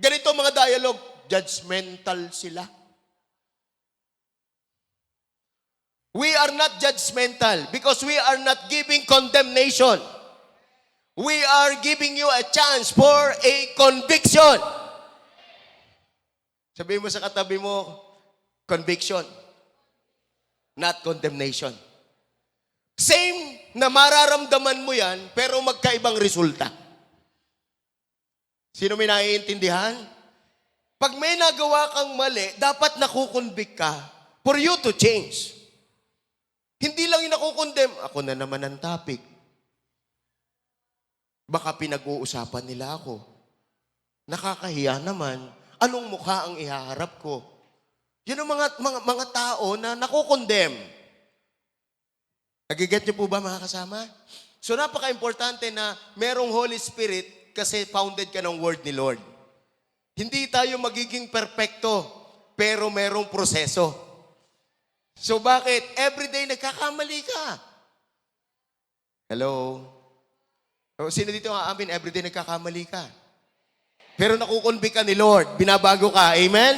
Ganito mga dialogue, judgmental sila. We are not judgmental because we are not giving condemnation. We are giving you a chance for a conviction. Sabihin mo sa katabi mo, conviction, not condemnation. Same na mararamdaman mo yan, pero magkaibang resulta. Sino may naiintindihan? Pag may nagawa kang mali, dapat nakukonvict ka for you to change. Hindi lang yung nakukondem, ako na naman ang topic. Baka pinag-uusapan nila ako. Nakakahiya naman. Anong mukha ang ihaharap ko? Yun ang mga tao na nakukondem. Nagiget niyo po ba mga kasama? So napaka-importante na merong Holy Spirit kasi founded ka ng Word ni Lord. Hindi tayo magiging perpekto, pero merong proseso. So bakit? Everyday nagkakamali ka. Hello? O, sino dito nga amin, everyday nagkakamali ka? Pero nakukonvict ka ni Lord, binabago ka. Amen?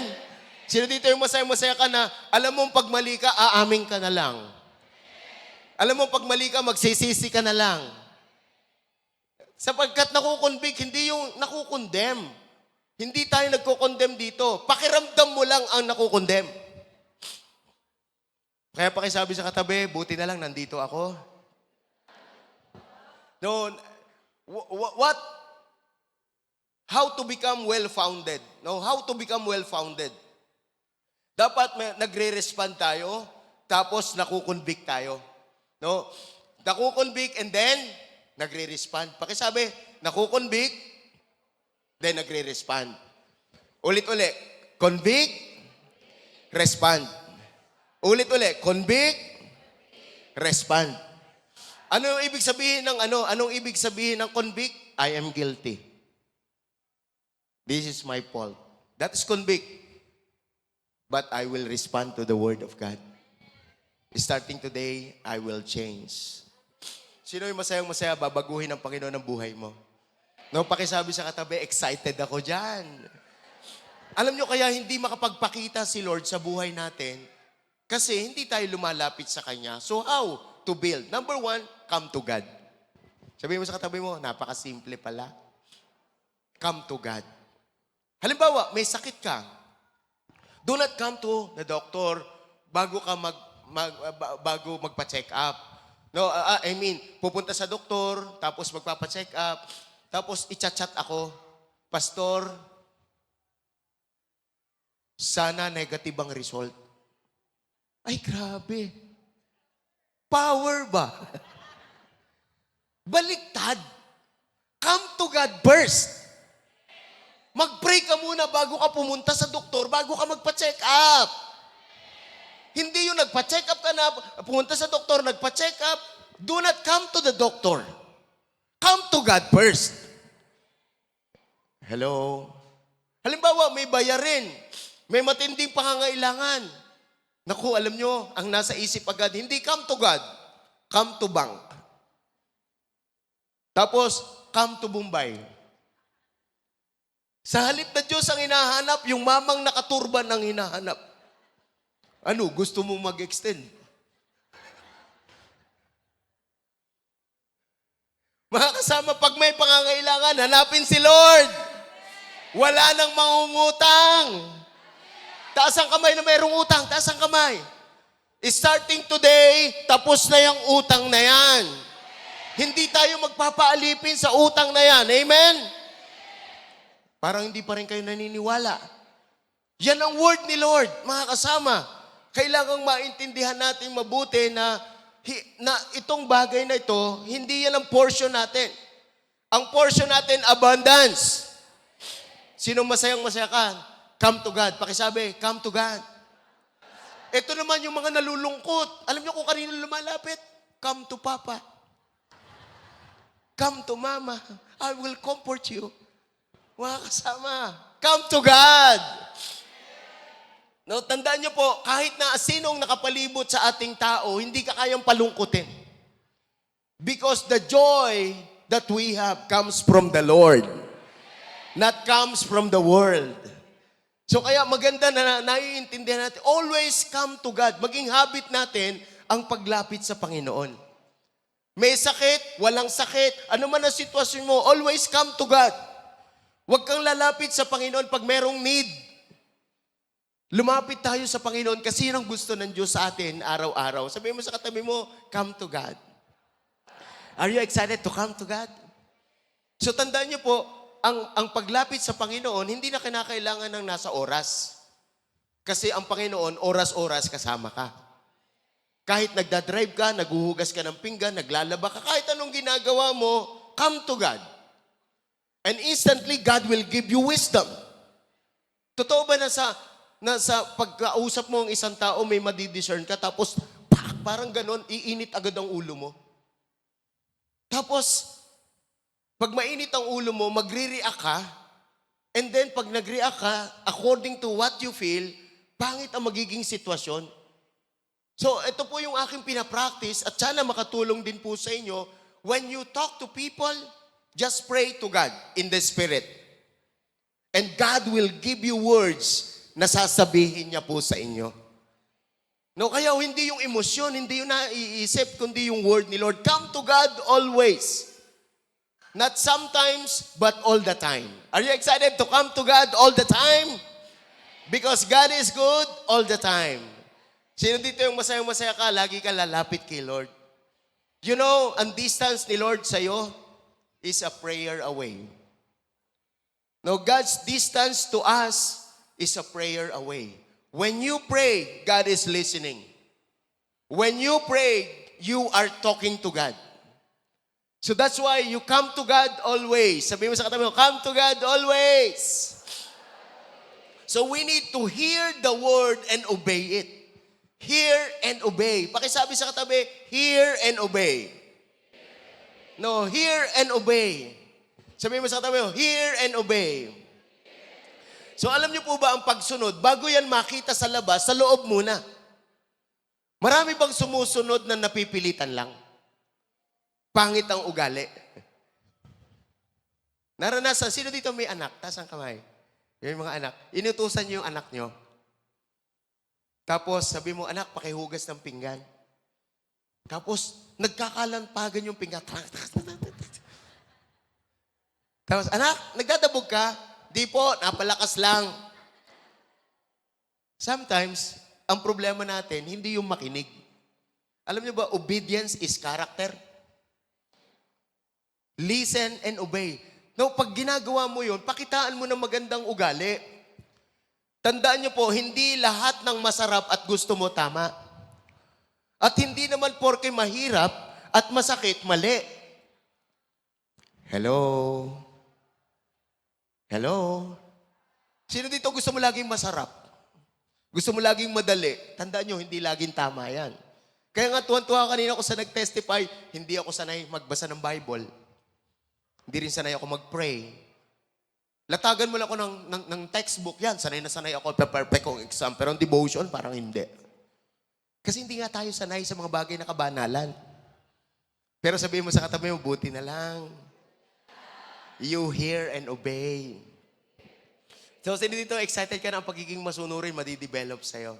Sino dito yung masaya-masaya ka na, alam mong pag mali ka, aamin ka na lang. Alam mo, pag mali ka, magsisisi ka na lang. Sapagkat nakukonvict, hindi yung nakukondem. Hindi tayo nagkukondem dito. Pakiramdam mo lang ang nakukondem. Kaya pakisabi sa katabi, buti na lang nandito ako. No, what? How to become well-founded? No, how to become well-founded? Dapat nagre-respond tayo, tapos nakukonvict tayo. No? Nakukonvict and then nagre-respond. Pakisabi, nakukonvict, then nagre-respond. Ulit-ulit. Convict, respond. Ulit-ulit. Convict, respond. Ano yung ibig sabihin ng ano? Anong ibig sabihin ng convict? I am guilty. This is my fault. That is convict. But I will respond to the Word of God. Starting today, I will change. Sino yung masayang-masaya, babaguhin ng Panginoon ang buhay mo? No, pakisabi sa katabi, excited ako dyan. Alam nyo kaya hindi makapagpakita si Lord sa buhay natin kasi hindi tayo lumalapit sa Kanya. So how to build? Number one, come to God. Sabihin mo sa katabi mo, napakasimple pala. Come to God. Halimbawa, may sakit ka. Do not come to the doctor bago ka bago magpa-check up. No, pupunta sa doktor, tapos magpapa-check up, tapos i-chat ako, Pastor, sana negative ang result. Ay, grabe. Power ba? Baliktad. Come to God first. Mag-pray ka muna bago ka pumunta sa doktor, bago ka magpa-check up. Hindi yung nagpa-check up ka na, pumunta sa doktor, nagpa-check up, do not come to the doctor. Come to God first. Hello? Halimbawa, may bayarin. May matinding pangangailangan. Naku, alam nyo, ang nasa isip agad, hindi come to God. Come to bank. Tapos, come to Bombay. Sa halip na Diyos ang hinahanap, yung mamang nakaturban ang hinahanap. Ano, gusto mong mag-extend? Mga kasama, pag may pangangailangan, hanapin si Lord. Wala nang mangungutang. Taas ang kamay na mayroong utang. Taas ang kamay. Starting today, tapos na yung utang na yan. Hindi tayo magpapaalipin sa utang na yan. Amen? Parang hindi pa rin kayo naniniwala. Yan ang word ni Lord, mga kasama. Kailangang maintindihan natin mabuti na itong bagay na ito, hindi yan ang portion natin. Ang portion natin, abundance. Sino masayang-masaya ka? Come to God. Pakisabi, come to God. Ito naman yung mga nalulungkot. Alam niyo kung kanino lumalapit? Come to Papa. Come to Mama. I will comfort you. Mga kasama, come to God. No, tandaan niyo po, kahit na sinong nakapalibot sa ating tao, hindi ka kayang palungkutin. Because the that we have comes from the Lord, not comes from the world. So kaya maganda na naiintindihan natin, always come to God. Maging habit natin ang paglapit sa Panginoon. May sakit, walang sakit, ano man ang sitwasyon mo, always come to God. Huwag kang lalapit sa Panginoon pag merong need. Lumapit tayo sa Panginoon kasi yun ang gusto ng Diyos sa atin araw-araw. Sabihin mo sa katabi mo, come to God. Are you excited to come to God? So tandaan niyo po, ang paglapit sa Panginoon, hindi na kinakailangan ng nasa oras. Kasi ang Panginoon, oras-oras kasama ka. Kahit nagdadrive ka, naghuhugas ka ng pinggan, naglalaba ka, kahit anong ginagawa mo, come to God. And instantly, God will give you wisdom. Totoo ba na sa pagkausap mo ang isang tao, may madidiscern ka, tapos parang ganon, iinit agad ang ulo mo. Tapos, pag mainit ang ulo mo, magre-react ka, and then pag nag-react ka, according to what you feel, pangit ang magiging sitwasyon. So, ito po yung aking pinapractice at sana makatulong din po sa inyo. When you talk to people, just pray to God in the Spirit. And God will give you words na sasabihin niya po sa inyo. No, kaya hindi yung emosyon, hindi yung naiisip, kundi yung word ni Lord. Come to God always. Not sometimes, but all the time. Are you excited to come to God all the time? Because God is good all the time. Sino dito yung masaya-masaya ka, lagi ka lalapit kay Lord? You know, ang distance ni Lord sa'yo is a prayer away. No, God's distance to us is a prayer away. When you pray, God is listening. When you pray, you are talking to God. So that's why you come to God always. Sabi mo sa katabi mo, come to God always. So we need to hear the word and obey it. Hear and obey. Pakisabi sa katabi, hear and obey. No, hear and obey. Sabi mo sa katabi mo, hear and obey. So alam niyo po ba ang pagsunod, bago yan makita sa labas, sa loob muna. Marami bang sumusunod na napipilitan lang? Pangit ang ugali. Naranasan, sino dito may anak? Taas ang kamay. Yung mga anak. Inutusan niyo yung anak niyo. Tapos sabi mo, anak, pakihugas ng pinggan. Tapos nagkakalanpagan yung pinggan. Tapos, anak, nagdadabog ka? Di po, napalakas lang. Sometimes, ang problema natin, hindi yung makinig. Alam niyo ba, obedience is character. Listen and obey. No, pag ginagawa mo yun, pakitaan mo ng magandang ugali. Tandaan niyo po, hindi lahat ng masarap at gusto mo tama. At hindi naman porke mahirap at masakit, mali. Hello? Hello? Sino dito gusto mo laging masarap? Gusto mo laging madali? Tandaan niyo, hindi laging tama yan. Kaya nga tuwan-tuwa kanina ako sa nag-testify, hindi ako sanay magbasa ng Bible. Hindi rin sanay ako mag-pray. Latagan mo lang ako ng textbook yan. Sanay na sanay ako, perfect kong exam. Pero ang devotion, parang hindi. Kasi hindi nga tayo sanay sa mga bagay na kabanalan. Pero sabihin mo sa katabi mo, buti na lang. You hear and obey. So, sino dito excited ka na ang pagiging masunurin, madidevelop sa'yo?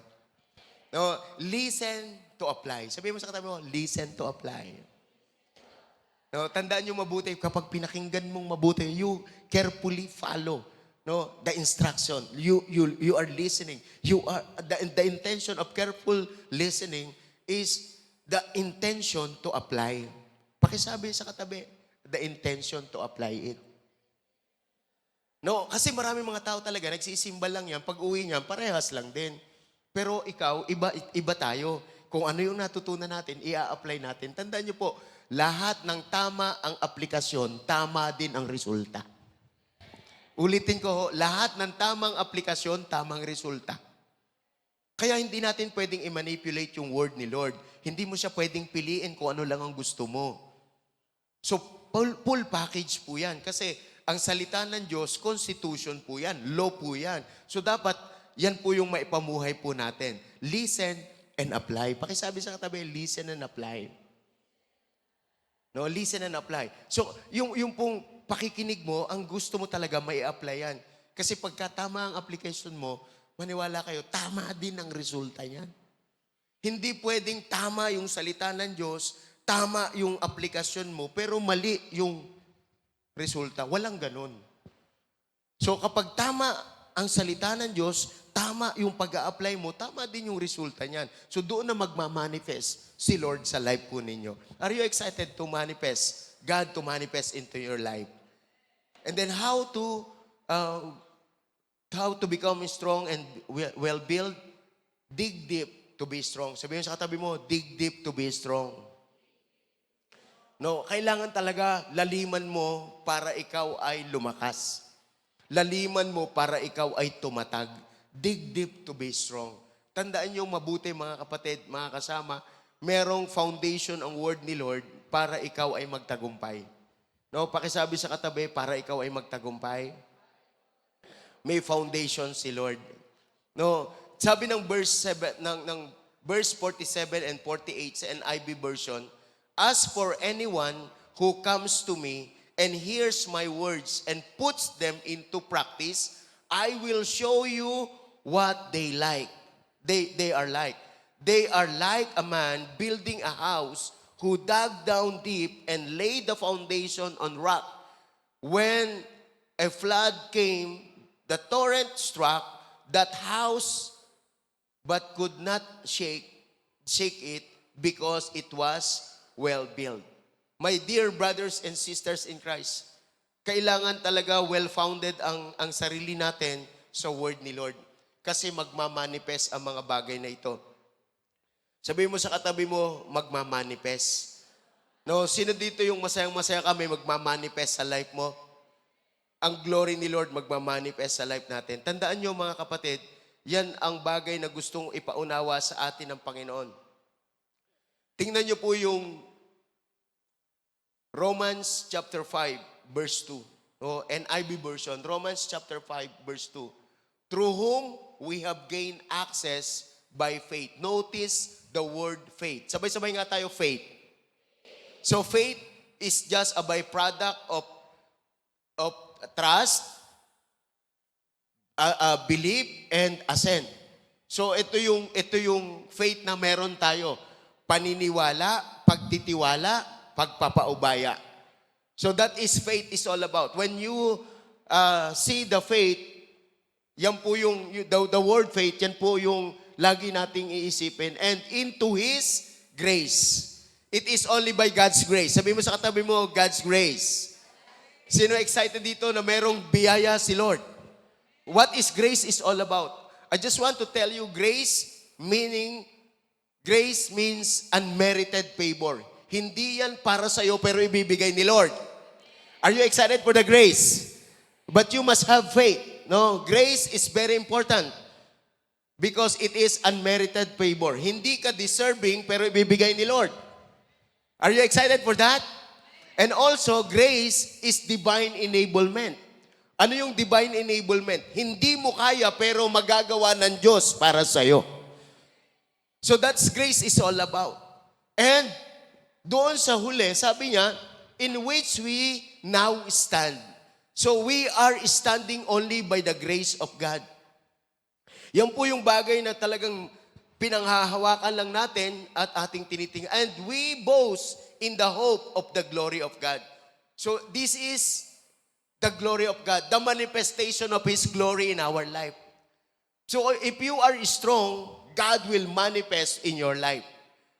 No, listen to apply. Sabihin mo sa katabi mo, listen to apply. No, tandaan nyo mabuti, kapag pinakinggan mong mabuti, you carefully follow the instruction. You are listening. You are the intention of careful listening is the intention to apply. Pakisabi sa katabi, the intention to apply it. No, kasi marami mga tao talaga, nagsisimba lang yan, pag uwi niyan, parehas lang din. Pero ikaw, iba tayo. Kung ano yung natutunan natin, i-apply natin. Tandaan niyo po, lahat ng tama ang aplikasyon, tama din ang resulta. Ulitin ko, lahat ng tamang aplikasyon, tamang resulta. Kaya hindi natin pwedeng i-manipulate yung word ni Lord. Hindi mo siya pwedeng piliin kung ano lang ang gusto mo. So, full package po yan. Kasi ang salita ng Diyos, constitution po yan, law po yan. So, dapat yan po yung maipamuhay po natin. Listen and apply. Pakisabi sa katabi, listen and apply. No, listen and apply. So, yung pong pakikinig mo, ang gusto mo talaga may apply yan. Kasi pagka tama ang application mo, maniwala kayo, tama din ang resulta niyan. Hindi pwedeng tama yung salita ng Diyos, tama yung aplikasyon mo, pero mali yung resulta. Walang ganun. So kapag tama ang salita ng Diyos, tama yung pag-a-apply mo, tama din yung resulta niyan. So doon na magmamanifest si Lord sa life po ninyo. Are you excited to manifest? God to manifest into your life. And then how to become strong and well-built? Dig deep to be strong. Sabihin mo sa katabi mo, dig deep to be strong. No, kailangan talaga laliman mo para ikaw ay lumakas. Laliman mo para ikaw ay tumatag. Dig deep to be strong. Tandaan niyo mabuti mga kapatid, mga kasama, merong foundation ang word ni Lord para ikaw ay magtagumpay. No, pakisabi sa katabi para ikaw ay magtagumpay. May foundation si Lord. No, sabi ng verse 7 ng verse 47 and 48 sa NIV version, as for anyone who comes to me and hears my words and puts them into practice, I will show you what they like. They are like. They are like a man building a house who dug down deep and laid the foundation on rock. When a flood came, the torrent struck that house but could not shake it because it was well built. My dear brothers and sisters in Christ, kailangan talaga well-founded ang sarili natin sa word ni Lord kasi magmamanifest ang mga bagay na ito. Sabihin mo sa katabi mo, magmamanifest. No, sino dito yung masayang-masaya kami magmamanifest sa life mo? Ang glory ni Lord magmamanifest sa life natin. Tandaan nyo mga kapatid, yan ang bagay na gustong ipaunawa sa atin ng Panginoon. Tingnan nyo po yung Romans chapter 5, verse 2. O NIV version, Romans chapter 5, verse 2. Through whom we have gained access by faith. Notice the word faith. Sabay-sabay nga tayo, faith. So faith is just a byproduct of trust, believe, and assent. So ito yung faith na meron tayo. Paniniwala, pagtitiwala, pagpapaubaya. So that is faith is all about. When you see the faith, yan po the word faith, yan po yung lagi nating iisipin. And into His grace. It is only by God's grace. Sabi mo sa katabi mo, God's grace. Sino excited dito na merong biyaya si Lord? What is grace is all about? I just want to tell you, grace means unmerited favor. Hindi yan para sa'yo pero ibibigay ni Lord. Are you excited for the grace? But you must have faith. No, grace is very important because it is unmerited favor. Hindi ka deserving pero ibibigay ni Lord. Are you excited for that? And also, grace is divine enablement. Ano yung divine enablement? Hindi mo kaya pero magagawa ng Diyos para sa'yo. So that's grace is all about. And doon sa huli, sabi niya, in which we now stand. So we are standing only by the grace of God. Yan po yung bagay na talagang pinanghahawakan lang natin at ating tinitingnan. And we boast in the hope of the glory of God. So this is the glory of God, the manifestation of His glory in our life. So if you are strong, God will manifest in your life.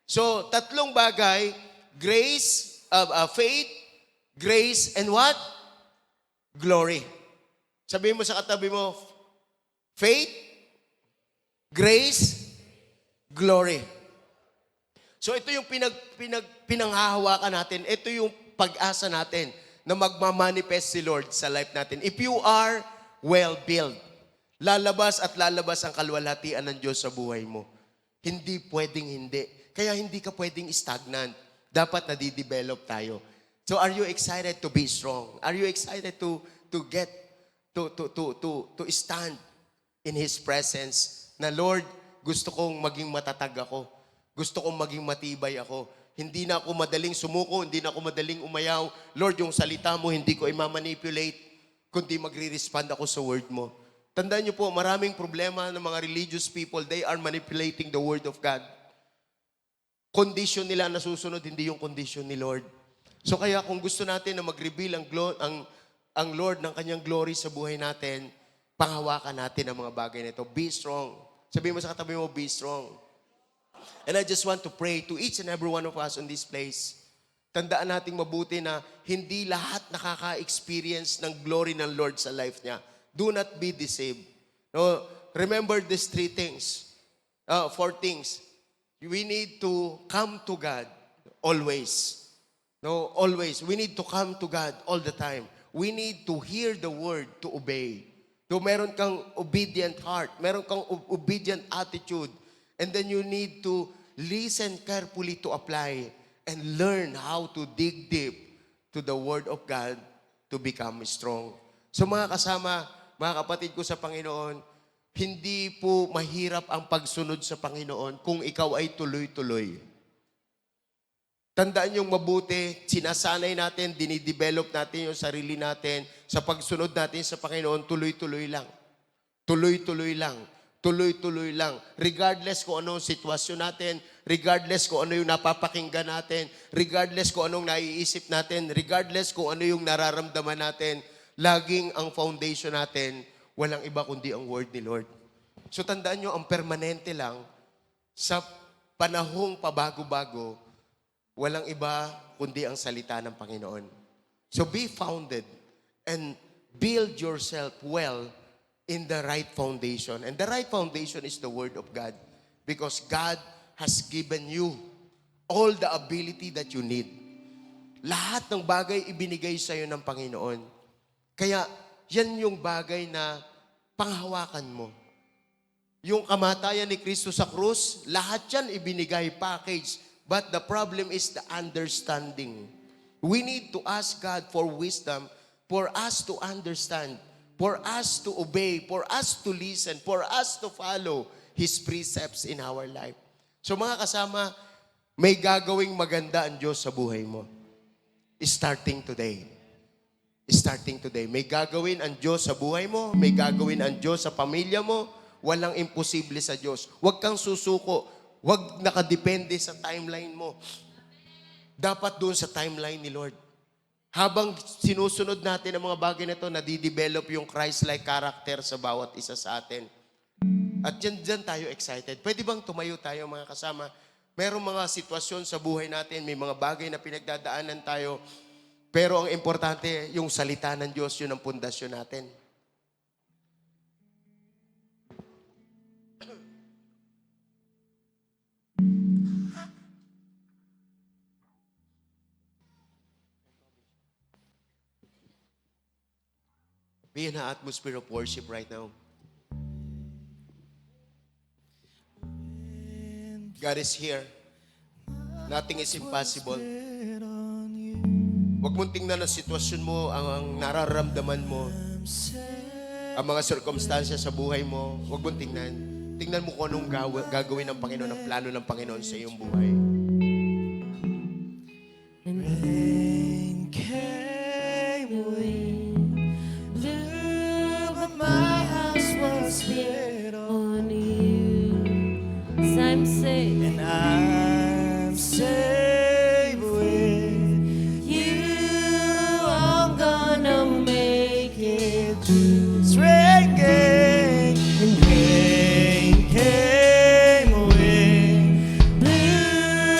So tatlong bagay, grace, faith, grace, and what? Glory. Sabihin mo sa katabi mo, faith, grace, glory. So ito yung pinanghahawakan natin. Ito yung pag-asa natin na magmamanifest si Lord sa life natin. If you are well-built, lalabas at lalabas ang kalwalhatian ng Diyos sa buhay mo. Hindi pwedeng hindi. Kaya hindi ka pwedeng stagnant. Dapat nadidevelop tayo. So are you excited to be strong? Are you excited to stand in His presence? Na Lord, gusto kong maging matatag ako. Gusto kong maging matibay ako. Hindi na ako madaling sumuko, hindi na ako madaling umayaw. Lord, yung salita mo, hindi ko i-manipulate, kundi magre-respond ako sa word mo. Tandaan niyo po, maraming problema ng mga religious people, they are manipulating the word of God. Condition nila nasusunod, hindi yung condition ni Lord. So kaya kung gusto natin na mag-reveal ang Lord ng kanyang glory sa buhay natin, panghawakan natin ang mga bagay na ito. Be strong. Sabihin mo sa katabi mo, be strong. And I just want to pray to each and every one of us on this place. Tandaan nating mabuti na hindi lahat nakaka-experience ng glory ng Lord sa life niya. Do not be deceived. No, remember these four things. We need to come to God always. No, always. We need to come to God all the time. We need to hear the word to obey. So meron kang obedient heart, meron kang obedient attitude, and then you need to listen carefully to apply and learn how to dig deep to the word of God to become strong. So mga kasama, mga kapatid ko sa Panginoon, hindi po mahirap ang pagsunod sa Panginoon kung ikaw ay tuloy-tuloy. Tandaan yung mabuti, sinasanay natin, dinidevelop natin yung sarili natin sa pagsunod natin sa Panginoon, tuloy-tuloy lang. Tuloy-tuloy lang. Tuloy-tuloy lang. Regardless kung anong sitwasyon natin, regardless kung ano yung napapakinggan natin, regardless kung anong naiisip natin, regardless kung ano yung nararamdaman natin, laging ang foundation natin, walang iba kundi ang word ni Lord. So tandaan nyo, ang permanente lang, sa panahong pabago-bago, walang iba kundi ang salita ng Panginoon. So be founded and build yourself well in the right foundation. And the right foundation is the Word of God. Because God has given you all the ability that you need. Lahat ng bagay ibinigay sa iyo ng Panginoon. Kaya yan yung bagay na panghawakan mo. Yung kamatayan ni Kristo sa krus, lahat yan ibinigay, package. But the problem is the understanding. We need to ask God for wisdom for us to understand, for us to obey, for us to listen, for us to follow His precepts in our life. So mga kasama, may gagawing maganda ang Diyos sa buhay mo. Starting today. Starting today. May gagawin ang Diyos sa buhay mo, may gagawin ang Diyos sa pamilya mo, walang imposible sa Diyos. Huwag kang susuko. Huwag nakadepende sa timeline mo. Dapat doon sa timeline ni Lord. Habang sinusunod natin ang mga bagay na ito, nadidevelop yung Christ-like character sa bawat isa sa atin. At dyan tayo excited. Pwede bang tumayo tayo mga kasama? Merong mga sitwasyon sa buhay natin, may mga bagay na pinagdadaanan tayo, pero ang importante, yung salita ng Diyos, yun ang pundasyon natin. Be in an atmosphere of worship right now. God is here. Nothing is impossible. Huwag mong tingnan ang sitwasyon mo, ang nararamdaman mo, ang mga circumstances sa buhay mo. Huwag mong tingnan. Tingnan mo kung anong gagawin ng Panginoon, ang plano ng Panginoon sa iyong buhay. Rain came away, but my house was built on you. As I'm safe. And I'm safe with you. I'm gonna make it through. It's rain came, and rain came away, blew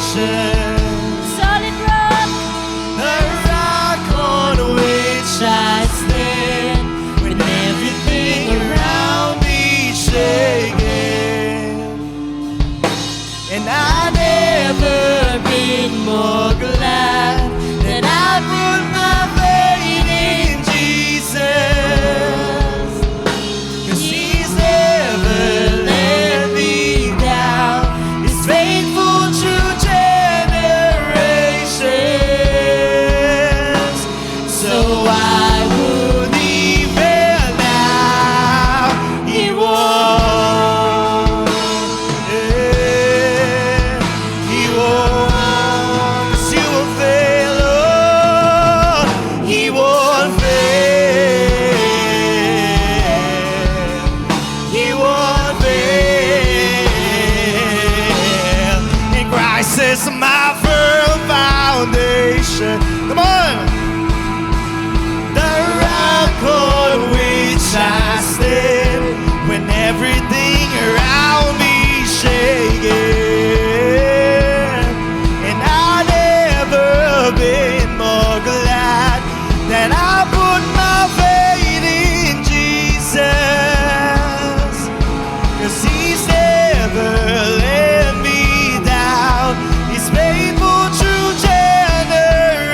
Solid rock. The rock on which I stand when everything around me is shaking. And I never been more glad that I put my faith in Jesus. 'Cause He's never let me down. He's faithful through generations. So I would even now He won't. Yeah, He won't. 'Cause He won't fail. Oh, He won't fail. He won't fail. In Christ is my firm foundation. Come on. The rock on which I stand when everything around me is shaking. And I've never been more glad that I put my faith in Jesus. 'Cause He's never let me down. He's faithful through generations.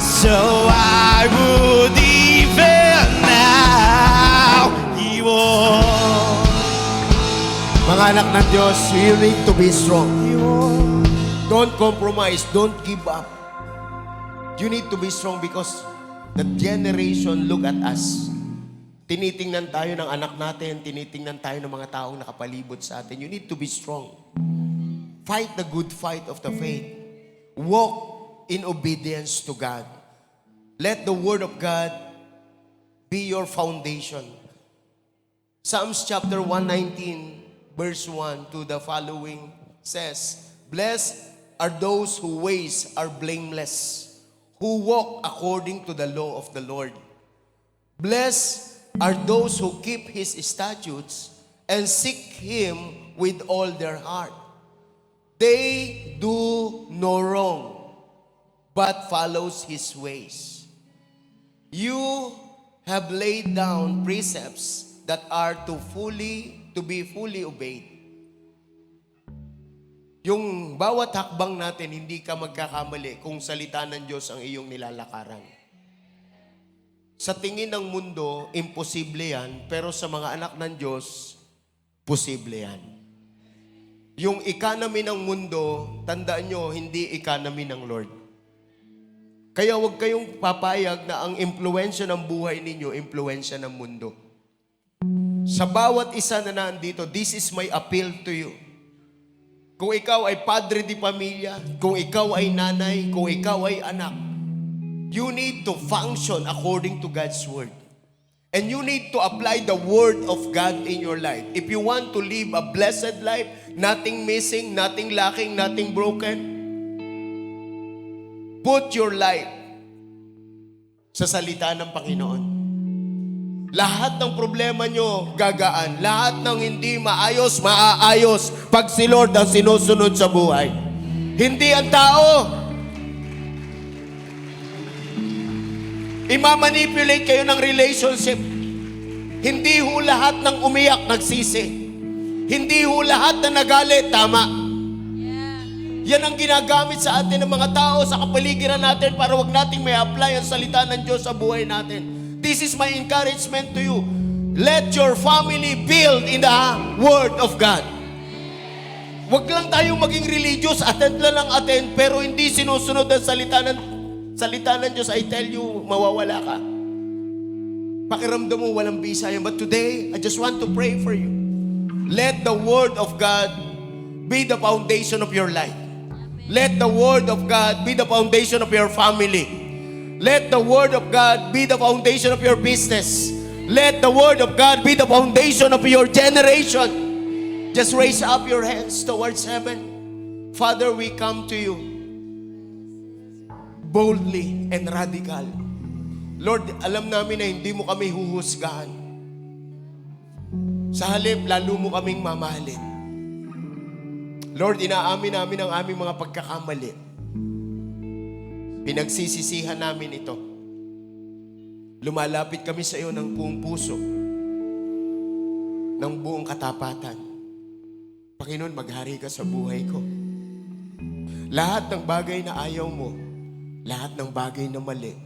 So I would even now He won't. Mga anak ng Diyos, you need to be strong. Don't compromise. Don't give up. You need to be strong because the generation look at us. Tinitingnan tayo ng anak natin, tinitingnan tayo ng mga taong nakapalibot sa atin. You need to be strong. Fight the good fight of the faith. Walk in obedience to God. Let the Word of God be your foundation. Psalms chapter 119, verse 1 to the following says, Blessed are those whose ways are blameless, who walk according to the law of the Lord. Blessed are those who keep His statutes and seek Him with all their heart. They do no wrong, but follows His ways. You have laid down precepts that are to be fully obeyed. Yung bawat hakbang natin, hindi ka magkakamali kung salita ng Diyos ang iyong nilalakaran. Sa tingin ng mundo, imposible yan, pero sa mga anak ng Diyos, posible yan. Yung economy ng mundo, tandaan nyo, hindi economy ng Lord. Kaya huwag kayong papayag na ang impluensya ng buhay ninyo, impluensya ng mundo. Sa bawat isa na nandito, this is my appeal to you. Kung ikaw ay padre di pamilya, kung ikaw ay nanay, kung ikaw ay anak, you need to function according to God's Word. And you need to apply the Word of God in your life. If you want to live a blessed life, nothing missing, nothing lacking, nothing broken, put your life sa salita ng Panginoon. Lahat ng problema nyo gagaan. Lahat ng hindi maayos, maaayos pag si Lord ang sinusunod sa buhay. Hindi ang tao. Imamanipulate kayo ng relationship. Hindi ho lahat ng umiyak nagsisi. Hindi ho lahat na nagalit tama. Yan ang ginagamit sa atin ng mga tao sa kapaligiran natin para wag nating may apply ang salita ng Diyos sa buhay natin. This is my encouragement to you. Let your family build in the Word of God. Wag lang tayong maging religious, attend lang ang attend, pero hindi sinusunod ang salita ng Diyos. I tell you, mawawala ka. Pakiramdam mo walang bisa yan. But today, I just want to pray for you. Let the Word of God be the foundation of your life. Let the Word of God be the foundation of your family. Let the Word of God be the foundation of your business. Let the Word of God be the foundation of your generation. Just raise up your hands towards heaven. Father, we come to you boldly and radical. Lord, alam namin na hindi mo kami huhusgahan. Sa halip, lalo mo kaming mamahalin. Lord, inaamin namin ang aming mga pagkakamali. Pinagsisisihan namin ito. Lumalapit kami sa iyo ng buong puso, ng buong katapatan. Panginoon, maghari ka sa buhay ko. Lahat ng bagay na ayaw mo, lahat ng bagay na mali,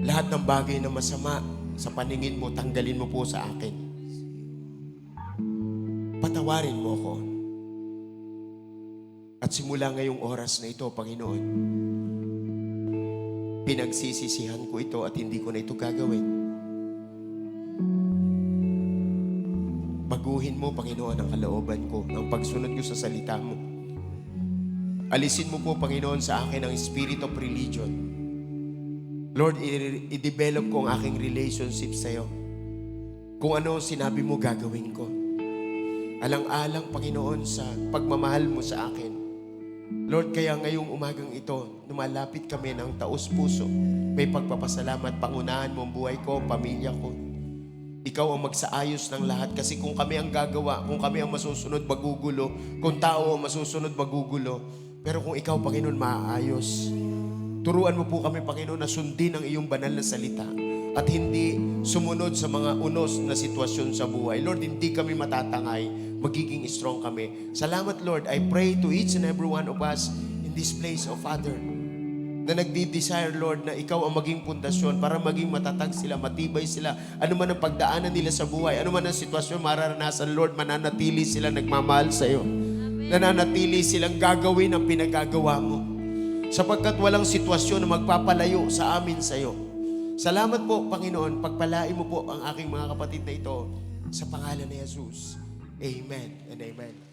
lahat ng bagay na masama sa paningin mo, tanggalin mo po sa akin. Patawarin mo ko. At simula ngayong oras na ito, Panginoon, pinagsisisihan ko ito at hindi ko na ito gagawin. Baguhin mo, Panginoon, ang kalooban ko, ang pagsunod ko sa salita mo. Alisin mo po, Panginoon, sa akin ang spirit of religion. Lord, i-develop ko ang aking relationship sa iyo. Kung ano ang sinabi mo, gagawin ko. Alang-alang, Panginoon, sa pagmamahal mo sa akin. Lord, kaya ngayong umagang ito, lumalapit kami ng taos-puso. May pagpapasalamat, pangunahan mo ang buhay ko, pamilya ko. Ikaw ang magsaayos ng lahat kasi kung kami ang gagawa, kung kami ang masusunod, magugulo. Kung tao ang masusunod, magugulo. Pero kung ikaw, Panginoon, maaayos. Turuan mo po kami, Panginoon, na sundin ang iyong banal na salita at hindi sumunod sa mga unos na sitwasyon sa buhay. Lord, hindi kami matatangay, magiging strong kami. Salamat, Lord. I pray to each and every one of us in this place, O Father, na nagdi-desire, Lord, na ikaw ang maging pundasyon para maging matatag sila, matibay sila. Ano man ang pagdaanan nila sa buhay, ano man ang sitwasyon mararanasan, Lord, mananatili sila nagmamahal sa iyo. Nananatili silang gagawin ang pinagagawa mo. Sapagkat walang sitwasyon na magpapalayo sa amin sa iyo. Salamat po, Panginoon. Pagpalain mo po ang aking mga kapatid na ito sa pangalan ni Jesus. Amen and amen.